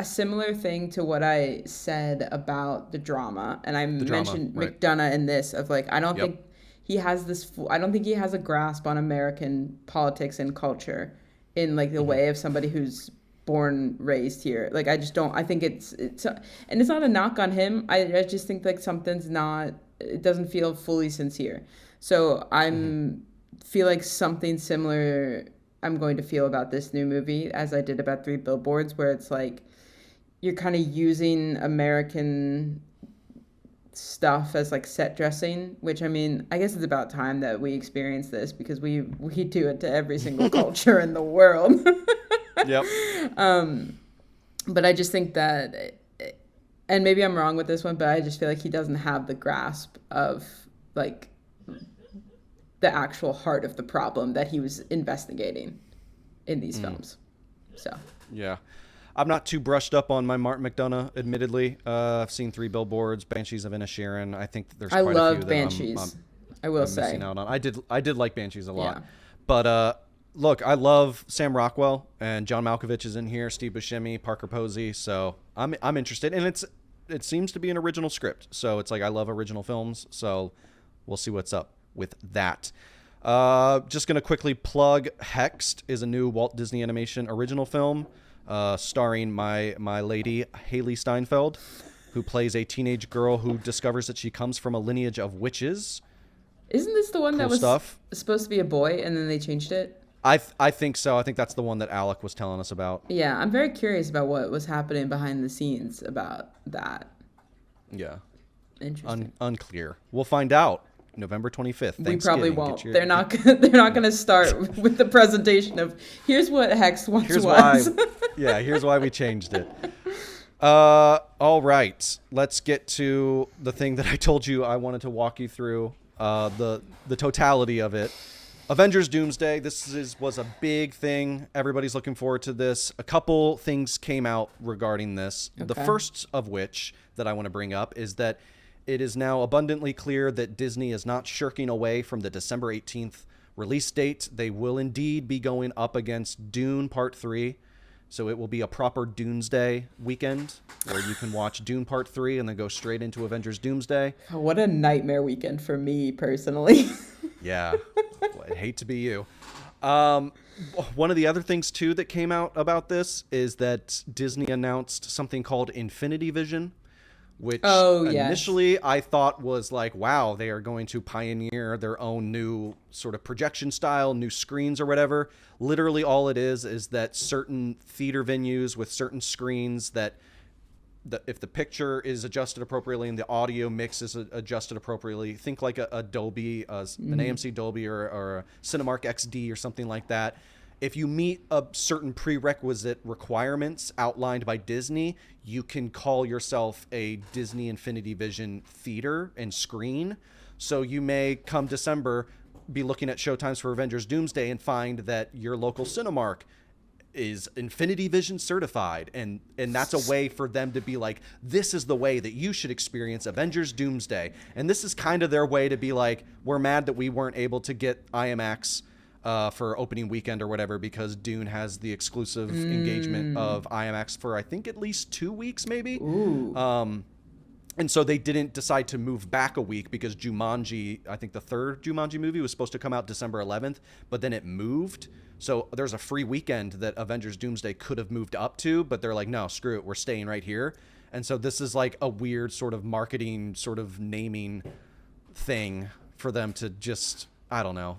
a similar thing to what I said about the drama, and I mentioned McDonagh in this, of like, I don't think he has I don't think he has a grasp on American politics and culture in like the way of somebody who's born, raised here. Like, I just don't, I think it's and it's not a knock on him. I just think like it doesn't feel fully sincere. So feel like something similar I'm going to feel about this new movie as I did about 3 Billboards, where it's like you're kind of using American stuff as like set dressing, which, I mean, I guess it's about time that we experience this, because we do it to every single culture in the world. Yep. But I just think that, and maybe I'm wrong with this one, but I just feel like he doesn't have the grasp of like the actual heart of the problem that he was investigating in these films. So yeah, I'm not too brushed up on my Martin McDonagh, admittedly. I've seen 3 Billboards, Banshees of Inisherin. I think there's quite a few that Banshees. I'm missing out on. I did like Banshees a lot. But look, I love Sam Rockwell, and John Malkovich is in here, Steve Buscemi, Parker Posey, so I'm interested, and it seems to be an original script. So it's like, I love original films, so we'll see what's up with that. Just going to quickly plug Hexed is a new Walt Disney Animation original film starring my lady Haley Steinfeld, who plays a teenage girl who discovers that she comes from a lineage of witches. Isn't this the one that was supposed to be a boy and then they changed it? I think so. I think that's the one that Alec was telling us about. Yeah, I'm very curious about what was happening behind the scenes about that. Yeah. Interesting. Unclear. We'll find out. November 25th. We probably won't. They're not going to start with the presentation of here's what Hex once was. Here's why we changed it. All right. Let's get to the thing that I told you I wanted to walk you through, the totality of it. Avengers Doomsday. This was a big thing. Everybody's looking forward to this. A couple things came out regarding this. Okay. The first of which that I want to bring up is that it is now abundantly clear that Disney is not shirking away from the December 18th release date. They will indeed be going up against Dune Part 3. So it will be a proper Doomsday weekend where you can watch Dune Part 3 and then go straight into Avengers Doomsday. Oh, what a nightmare weekend for me personally. Yeah, I'd hate to be you. One of the other things, too, that came out about this is that Disney announced something called Infinity Vision, which yes. initially I thought was like, wow, they are going to pioneer their own new sort of projection style, new screens or whatever. Literally all it is that certain theater venues with certain screens that if the picture is adjusted appropriately and the audio mix is adjusted appropriately, think like a Dolby, an AMC Dolby or a Cinemark XD or something like that. If you meet a certain prerequisite requirements outlined by Disney, you can call yourself a Disney Infinity Vision theater and screen. So you may, come December, be looking at showtimes for Avengers Doomsday and find that your local Cinemark is Infinity Vision certified, and that's a way for them to be like, this is the way that you should experience Avengers Doomsday. And this is kind of their way to be like, we're mad that we weren't able to get IMAX for opening weekend or whatever, because Dune has the exclusive engagement of IMAX for I think at least 2 weeks maybe. And so they didn't decide to move back a week because Jumanji, I think the third Jumanji movie was supposed to come out December 11th, but then it moved. So there's a free weekend that Avengers Doomsday could have moved up to, but they're like, no, screw it, we're staying right here. And so this is like a weird sort of marketing, sort of naming thing for them to just, I don't know,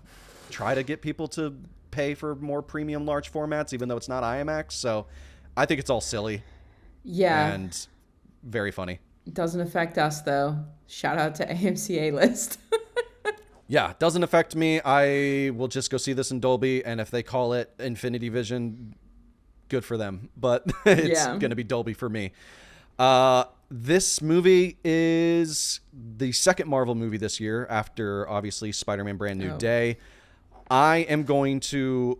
try to get people to pay for more premium large formats, even though it's not IMAX. So I think it's all silly. Yeah. And very funny. Doesn't affect us, though. Shout out to AMC A-List. Yeah, doesn't affect me. I will just go see this in Dolby, and if they call it Infinity Vision, good for them. But it's going to be Dolby for me. This movie is the second Marvel movie this year, after, obviously, Spider-Man Brand New Day. I'm going to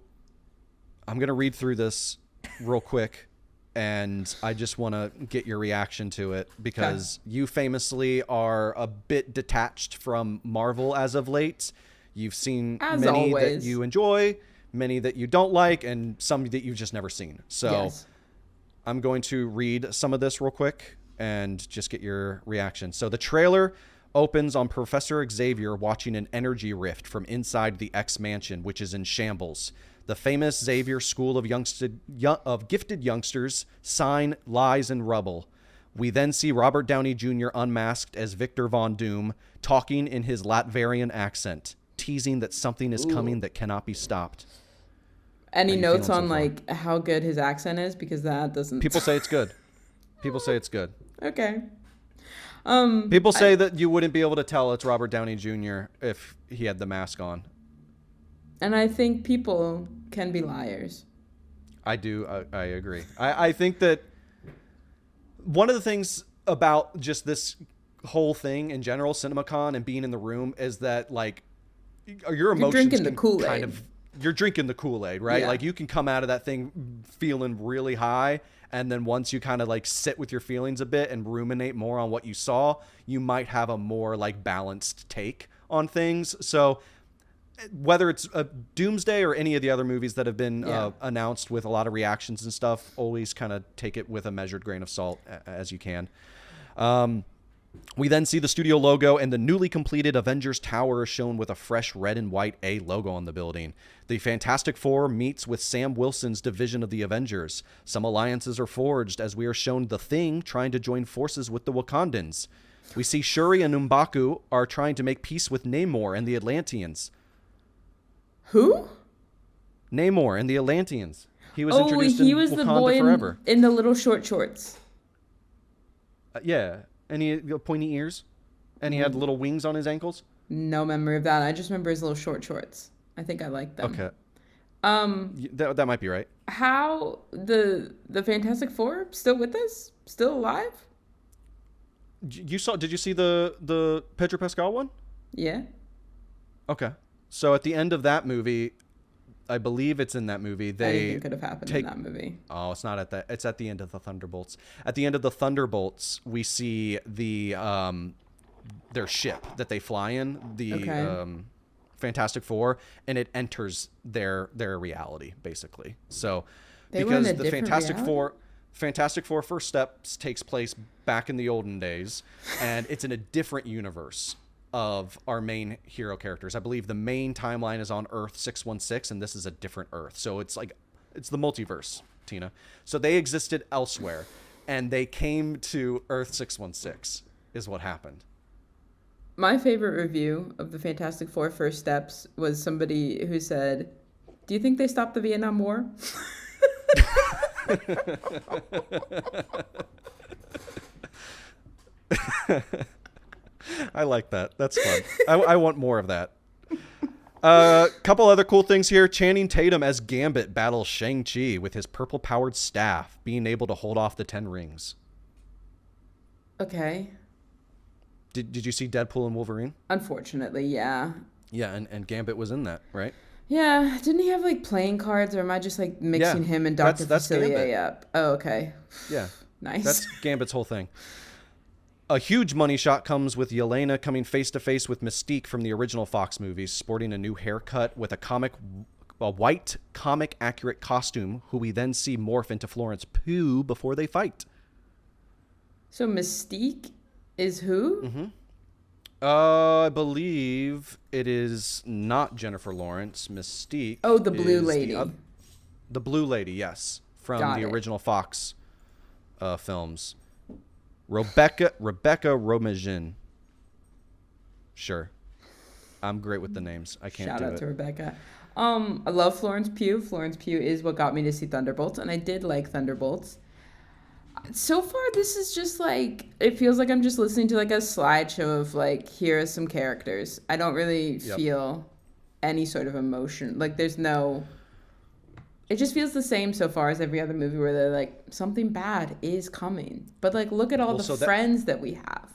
read through this real quick, and I just want to get your reaction to it, because you famously are a bit detached from Marvel as of late. You've seen many that you enjoy, many that you don't like, and some that you've just never seen. So I'm going to read some of this real quick and just get your reaction. So the trailer opens on Professor Xavier watching an energy rift from inside the X Mansion, which is in shambles. The famous Xavier School of Gifted Youngsters sign lies in rubble. We then see Robert Downey Jr. unmasked as Victor Von Doom, talking in his Latvian accent, teasing that something is coming that cannot be stopped. Any notes on like how good his accent is? Because that doesn't... People say it's good. People say it's good. Okay. People say that you wouldn't be able to tell it's Robert Downey Jr. if he had the mask on. And I think people can be liars. I do. I agree. I think that one of the things about just this whole thing in general, CinemaCon and being in the room, is that like your emotions you're drinking the Kool-Aid. You're drinking the Kool-Aid, right? Yeah. Like you can come out of that thing feeling really high, and then once you kind of like sit with your feelings a bit and ruminate more on what you saw, you might have a more like balanced take on things. So whether it's Doomsday or any of the other movies that have been announced with a lot of reactions and stuff, always kind of take it with a measured grain of salt as you can. We then see the studio logo, and the newly completed Avengers Tower is shown with a fresh red and white A logo on the building. The Fantastic Four meets with Sam Wilson's division of the Avengers. Some alliances are forged, as we are shown the Thing trying to join forces with the Wakandans. We see Shuri and M'Baku are trying to make peace with Namor and the Atlanteans. Who? Namor and the Atlanteans. He was introduced he in was Wakanda the boy Forever. in the little short shorts. Yeah. And he had pointy ears. And he had little wings on his ankles. No memory of that. I just remember his little short shorts. I think I like them. Okay. That might be right. How the Fantastic Four still with us? Still alive? Did you see the Pedro Pascal one? Yeah. Okay. So at the end of that movie, I believe it's in that movie. Anything could have happened in that movie. Oh, it's not at that. It's at the end of the Thunderbolts. At the end of the Thunderbolts, we see the their ship that they fly in, the Fantastic Four, and it enters their reality basically. So because the Fantastic Four First Steps takes place back in the olden days, and it's in a different universe of our main hero characters. I believe the main timeline is on Earth 616, and this is a different Earth. So it's the multiverse, Tina. So they existed elsewhere. and they came to Earth 616 is what happened. My favorite review of the Fantastic Four First Steps was somebody who said, "Do you think they stopped the Vietnam War?" I like that. That's fun. I want more of that. Couple other cool things here. Channing Tatum as Gambit battles Shang-Chi with his purple-powered staff, being able to hold off the 10 rings. Okay. Did you see Deadpool and Wolverine? Unfortunately, yeah. Yeah, and Gambit was in that, right? Yeah. Didn't he have like playing cards, or am I just like mixing him and Dr. Facilier up? Oh, okay. Yeah. Nice. That's Gambit's whole thing. A huge money shot comes with Yelena coming face-to-face with Mystique from the original Fox movies, sporting a new haircut with a white comic-accurate costume, who we then see morph into Florence Pugh before they fight. So Mystique is who? Mm-hmm. I believe it is not Jennifer Lawrence. Mystique. Oh, the blue lady. The blue lady, yes, from the original Fox films. Rebecca Romijn. Sure. I'm great with the names. I can't do it. Shout out to Rebecca. I love Florence Pugh. Florence Pugh is what got me to see Thunderbolts, and I did like Thunderbolts. So far, this is just like, it feels like I'm just listening to like a slideshow of like, here are some characters. I don't really feel any sort of emotion. Like, there's no... It just feels the same so far as every other movie where they're like, something bad is coming. But like, look at all the friends that we have.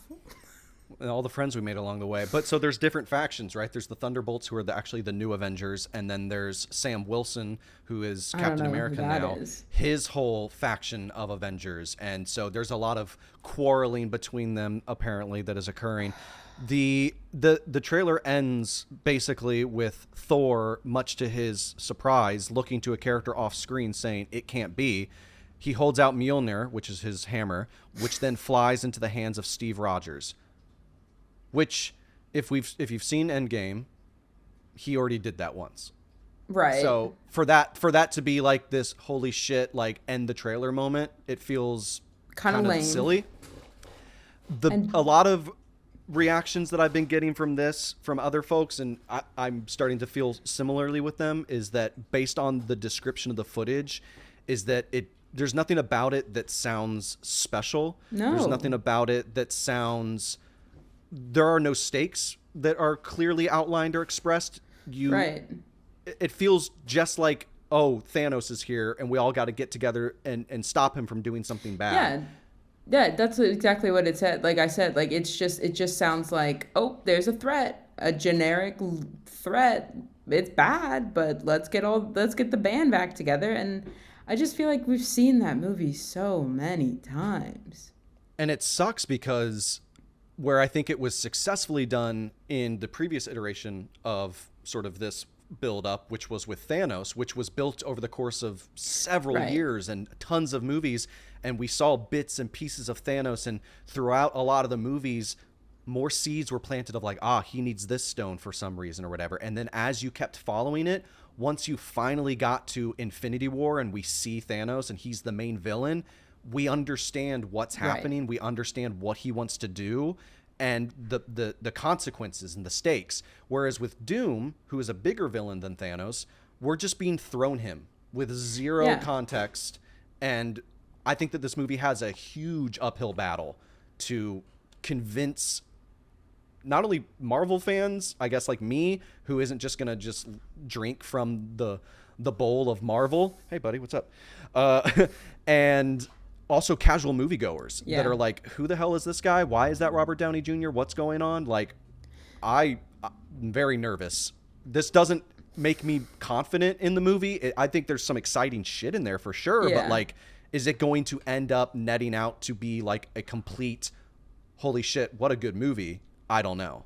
And all the friends we made along the way. But so there's different factions, right? There's the Thunderbolts, who are actually the new Avengers. And then there's Sam Wilson, who is Captain America now. His whole faction of Avengers. And so there's a lot of quarreling between them, apparently, that is occurring. The trailer ends basically with Thor, much to his surprise, looking to a character off screen saying, "It can't be." He holds out Mjolnir, which is his hammer, which then flies into the hands of Steve Rogers. Which, if you've seen Endgame, he already did that once. Right. So for that to be like this holy shit, like end the trailer moment, it feels kind of lame. Silly. A lot of reactions that I've been getting from other folks, and I'm starting to feel similarly with them, is that based on the description of the footage, is that there's nothing about it that sounds special. No. There's nothing about it that sounds... There are no stakes that are clearly outlined or expressed. Right. It feels just like, oh, Thanos is here, and we all got to get together and stop him from doing something bad. Yeah. Yeah, that's exactly what it said. Like I said, like it just sounds like, oh, there's a threat, a generic threat. It's bad, but let's get the band back together. And I just feel like we've seen that movie so many times. And it sucks because where I think it was successfully done in the previous iteration of sort of this build up, which was with Thanos, which was built over the course of several years and tons of movies. And we saw bits and pieces of Thanos, and throughout a lot of the movies, more seeds were planted of like, he needs this stone for some reason or whatever. And then as you kept following it, once you finally got to Infinity War and we see Thanos and he's the main villain, we understand what's happening. We understand what he wants to do and the consequences and the stakes. Whereas with Doom, who is a bigger villain than Thanos, we're just being thrown him with zero context. And I think that this movie has a huge uphill battle to convince not only Marvel fans, I guess like me, who isn't just going to just drink from the bowl of Marvel. Hey, buddy, what's up? And also casual moviegoers that are like, who the hell is this guy? Why is that Robert Downey Jr.? What's going on? Like, I'm very nervous. This doesn't make me confident in the movie. I think there's some exciting shit in there for sure, but like, is it going to end up netting out to be like a complete, holy shit, what a good movie? I don't know.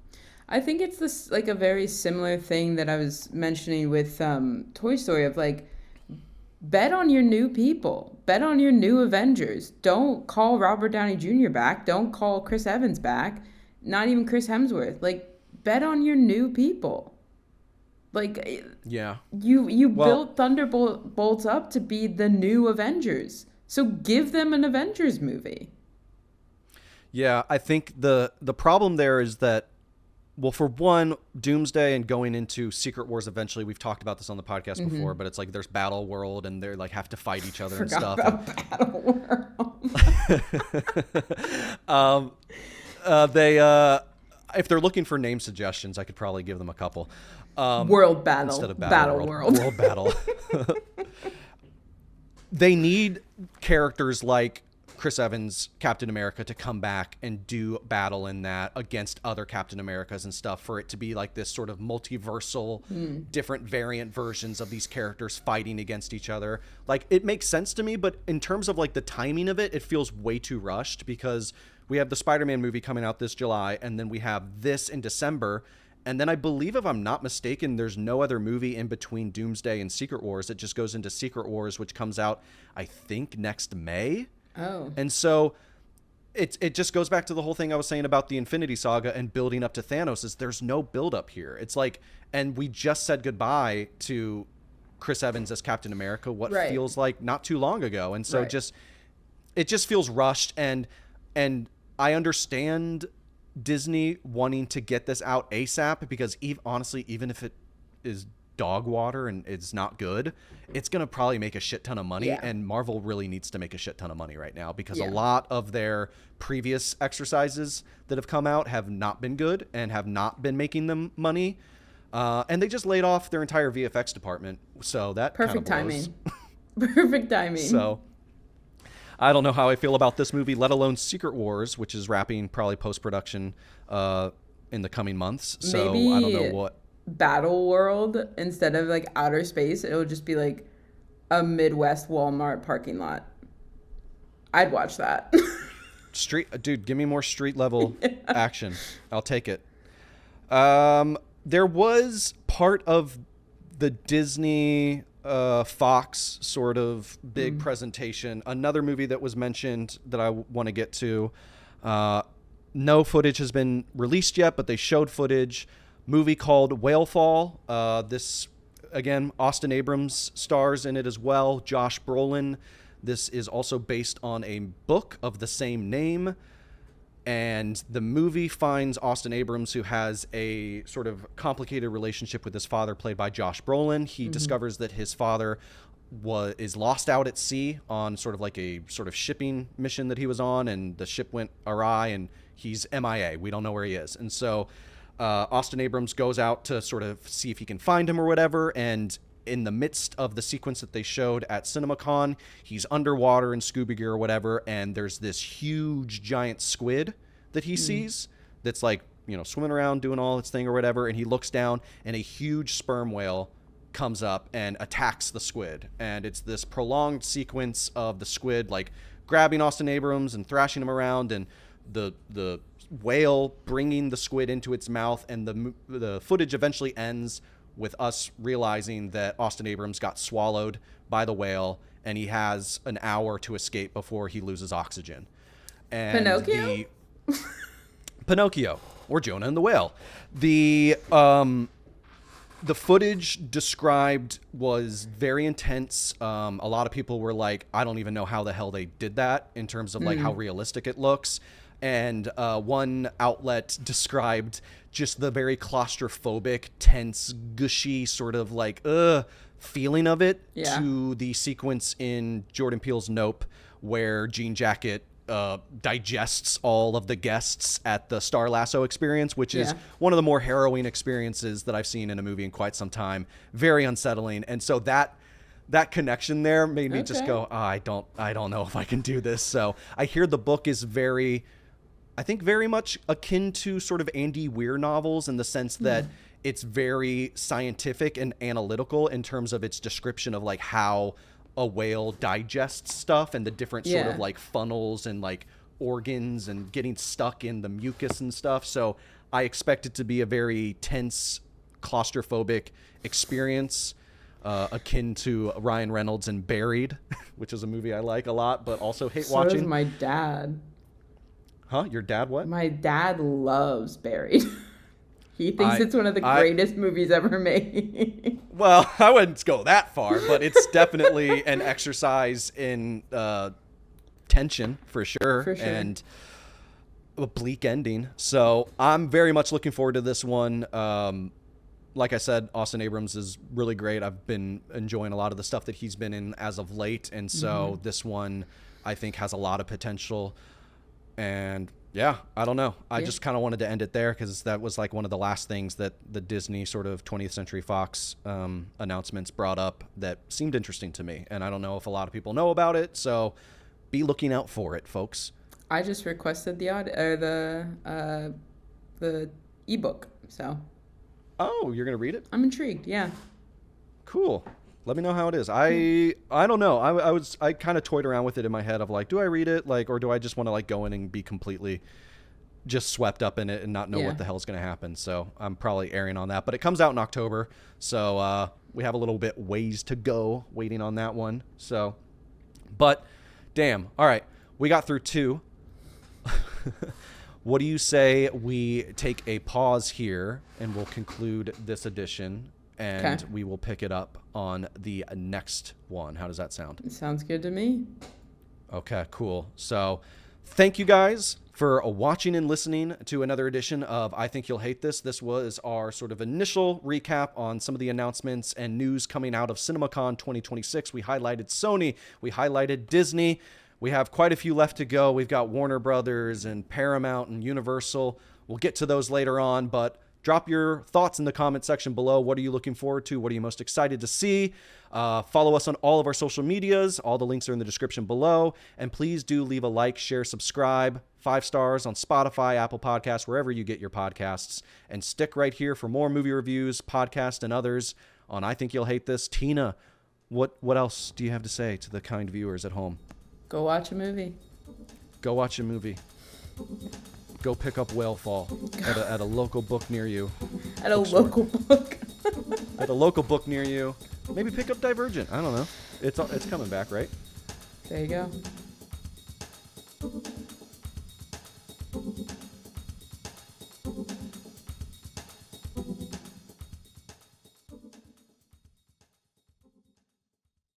I think it's this like a very similar thing that I was mentioning with Toy Story of like, bet on your new people. Bet on your new Avengers. Don't call Robert Downey Jr. back. Don't call Chris Evans back. Not even Chris Hemsworth. Like, bet on your new people. Like, you built Thunderbolts up to be the new Avengers. So give them an Avengers movie. Yeah, I think the problem there is that, well, for one, Doomsday and going into Secret Wars eventually, we've talked about this on the podcast before, but it's like there's Battle World and they're like have to fight each other and stuff. About Battle World. If they're looking for name suggestions, I could probably give them a couple. World Battle. Instead of Battle World. World Battle. They need characters like Chris Evans, Captain America, to come back and do battle in that against other Captain Americas and stuff, for it to be like this sort of multiversal, different variant versions of these characters fighting against each other. Like, it makes sense to me, but in terms of like the timing of it, it feels way too rushed, because we have the Spider-Man movie coming out this July, and then we have this in December. And then I believe, if I'm not mistaken, there's no other movie in between Doomsday and Secret Wars. It just goes into Secret Wars, which comes out, I think, next May. Oh. And so it just goes back to the whole thing I was saying about the Infinity Saga and building up to Thanos, is there's no build up here. It's like, and we just said goodbye to Chris Evans as Captain America, what feels like not too long ago. And so it just feels rushed. And I understand Disney wanting to get this out ASAP, because honestly, even if it is dog water and it's not good, it's going to probably make a shit ton of money. And Marvel really needs to make a shit ton of money right now, because a lot of their previous exercises that have come out have not been good and have not been making them money. And they just laid off their entire VFX department. So that perfect kind of blows. Timing. Perfect timing. So I don't know how I feel about this movie, let alone Secret Wars, which is wrapping probably post-production in the coming months. So maybe I don't know what. Battle World, instead of like outer space, it'll just be like a Midwest Walmart parking lot. I'd watch that. Dude, give me more street level action. I'll take it. There was part of the Disney Fox sort of big presentation, another movie that was mentioned that I want to get to. No footage has been released yet, but they showed footage. Movie called Whalefall. This, again, Austin Abrams stars in it as well. Josh Brolin. This is also based on a book of the same name. And the movie finds Austin Abrams, who has a sort of complicated relationship with his father, played by Josh Brolin. He discovers that his father is lost out at sea on sort of like a sort of shipping mission that he was on, and the ship went awry and he's MIA. We don't know where he is. And so Austin Abrams goes out to sort of see if he can find him or whatever, and in the midst of the sequence that they showed at CinemaCon, he's underwater in scuba gear or whatever, and there's this huge giant squid that he sees that's like, you know, swimming around doing all its thing or whatever, and he looks down and a huge sperm whale comes up and attacks the squid. And it's this prolonged sequence of the squid like grabbing Austin Abrams and thrashing him around, and the whale bringing the squid into its mouth, and the footage eventually ends with us realizing that Austin Abrams got swallowed by the whale, and he has an hour to escape before he loses oxygen. And Pinocchio? Pinocchio, or Jonah and the Whale. The footage described was very intense. A lot of people were like, I don't even know how the hell they did that in terms of like how realistic it looks. And one outlet described just the very claustrophobic, tense, gushy sort of like feeling of it to the sequence in Jordan Peele's Nope, where Jean Jacket digests all of the guests at the Star Lasso experience, which is one of the more harrowing experiences that I've seen in a movie in quite some time. Very unsettling. And so that connection there made me just go, I don't know if I can do this. So I hear the book is very much akin to sort of Andy Weir novels, in the sense that it's very scientific and analytical in terms of its description of like how a whale digests stuff, and the different sort of like funnels and like organs and getting stuck in the mucus and stuff. So I expect it to be a very tense, claustrophobic experience, akin to Ryan Reynolds in Buried, which is a movie I like a lot, but also hate watching. So does my dad. Huh? Your dad what? My dad loves Buried. He thinks it's one of the greatest movies ever made. Well, I wouldn't go that far, but it's definitely an exercise in tension for sure. And a bleak ending. So I'm very much looking forward to this one. Like I said, Austin Abrams is really great. I've been enjoying a lot of the stuff that he's been in as of late. And so this one, I think, has a lot of potential. And yeah, I don't know. I just kind of wanted to end it there because that was like one of the last things that the Disney sort of 20th Century Fox announcements brought up that seemed interesting to me. And I don't know if a lot of people know about it. So be looking out for it, folks. I just requested the ebook. So. Oh, you're going to read it? I'm intrigued, yeah. Cool. Let me know how it is. I don't know. I kind of toyed around with it in my head of like, do I read it? Like, or do I just want to like go in and be completely just swept up in it and not know what the hell's going to happen? So I'm probably erring on that. But it comes out in October. So we have a little bit ways to go waiting on that one. So, but damn. All right. We got through 2. What do you say we take a pause here and we'll conclude this edition and we will pick it up on the next one? How does that sound? It sounds good to me. Okay, cool. So thank you guys for watching and listening to another edition of I Think You'll Hate This. This was our sort of initial recap on some of the announcements and news coming out of CinemaCon 2026. We highlighted Sony. We highlighted Disney. We have quite a few left to go. We've got Warner Brothers and Paramount and Universal. We'll get to those later on, but drop your thoughts in the comment section below. What are you looking forward to? What are you most excited to see? Follow us on all of our social medias. All the links are in the description below. And please do leave a like, share, subscribe, 5 stars on Spotify, Apple Podcasts, wherever you get your podcasts. And stick right here for more movie reviews, podcasts, and others on I Think You'll Hate This. Tina, what else do you have to say to the kind viewers at home? Go watch a movie. Go watch a movie. Go pick up Whale Fall at a local book near you. At a local book. At a local book near you. Maybe pick up Divergent. I don't know. It's coming back, right? There you go.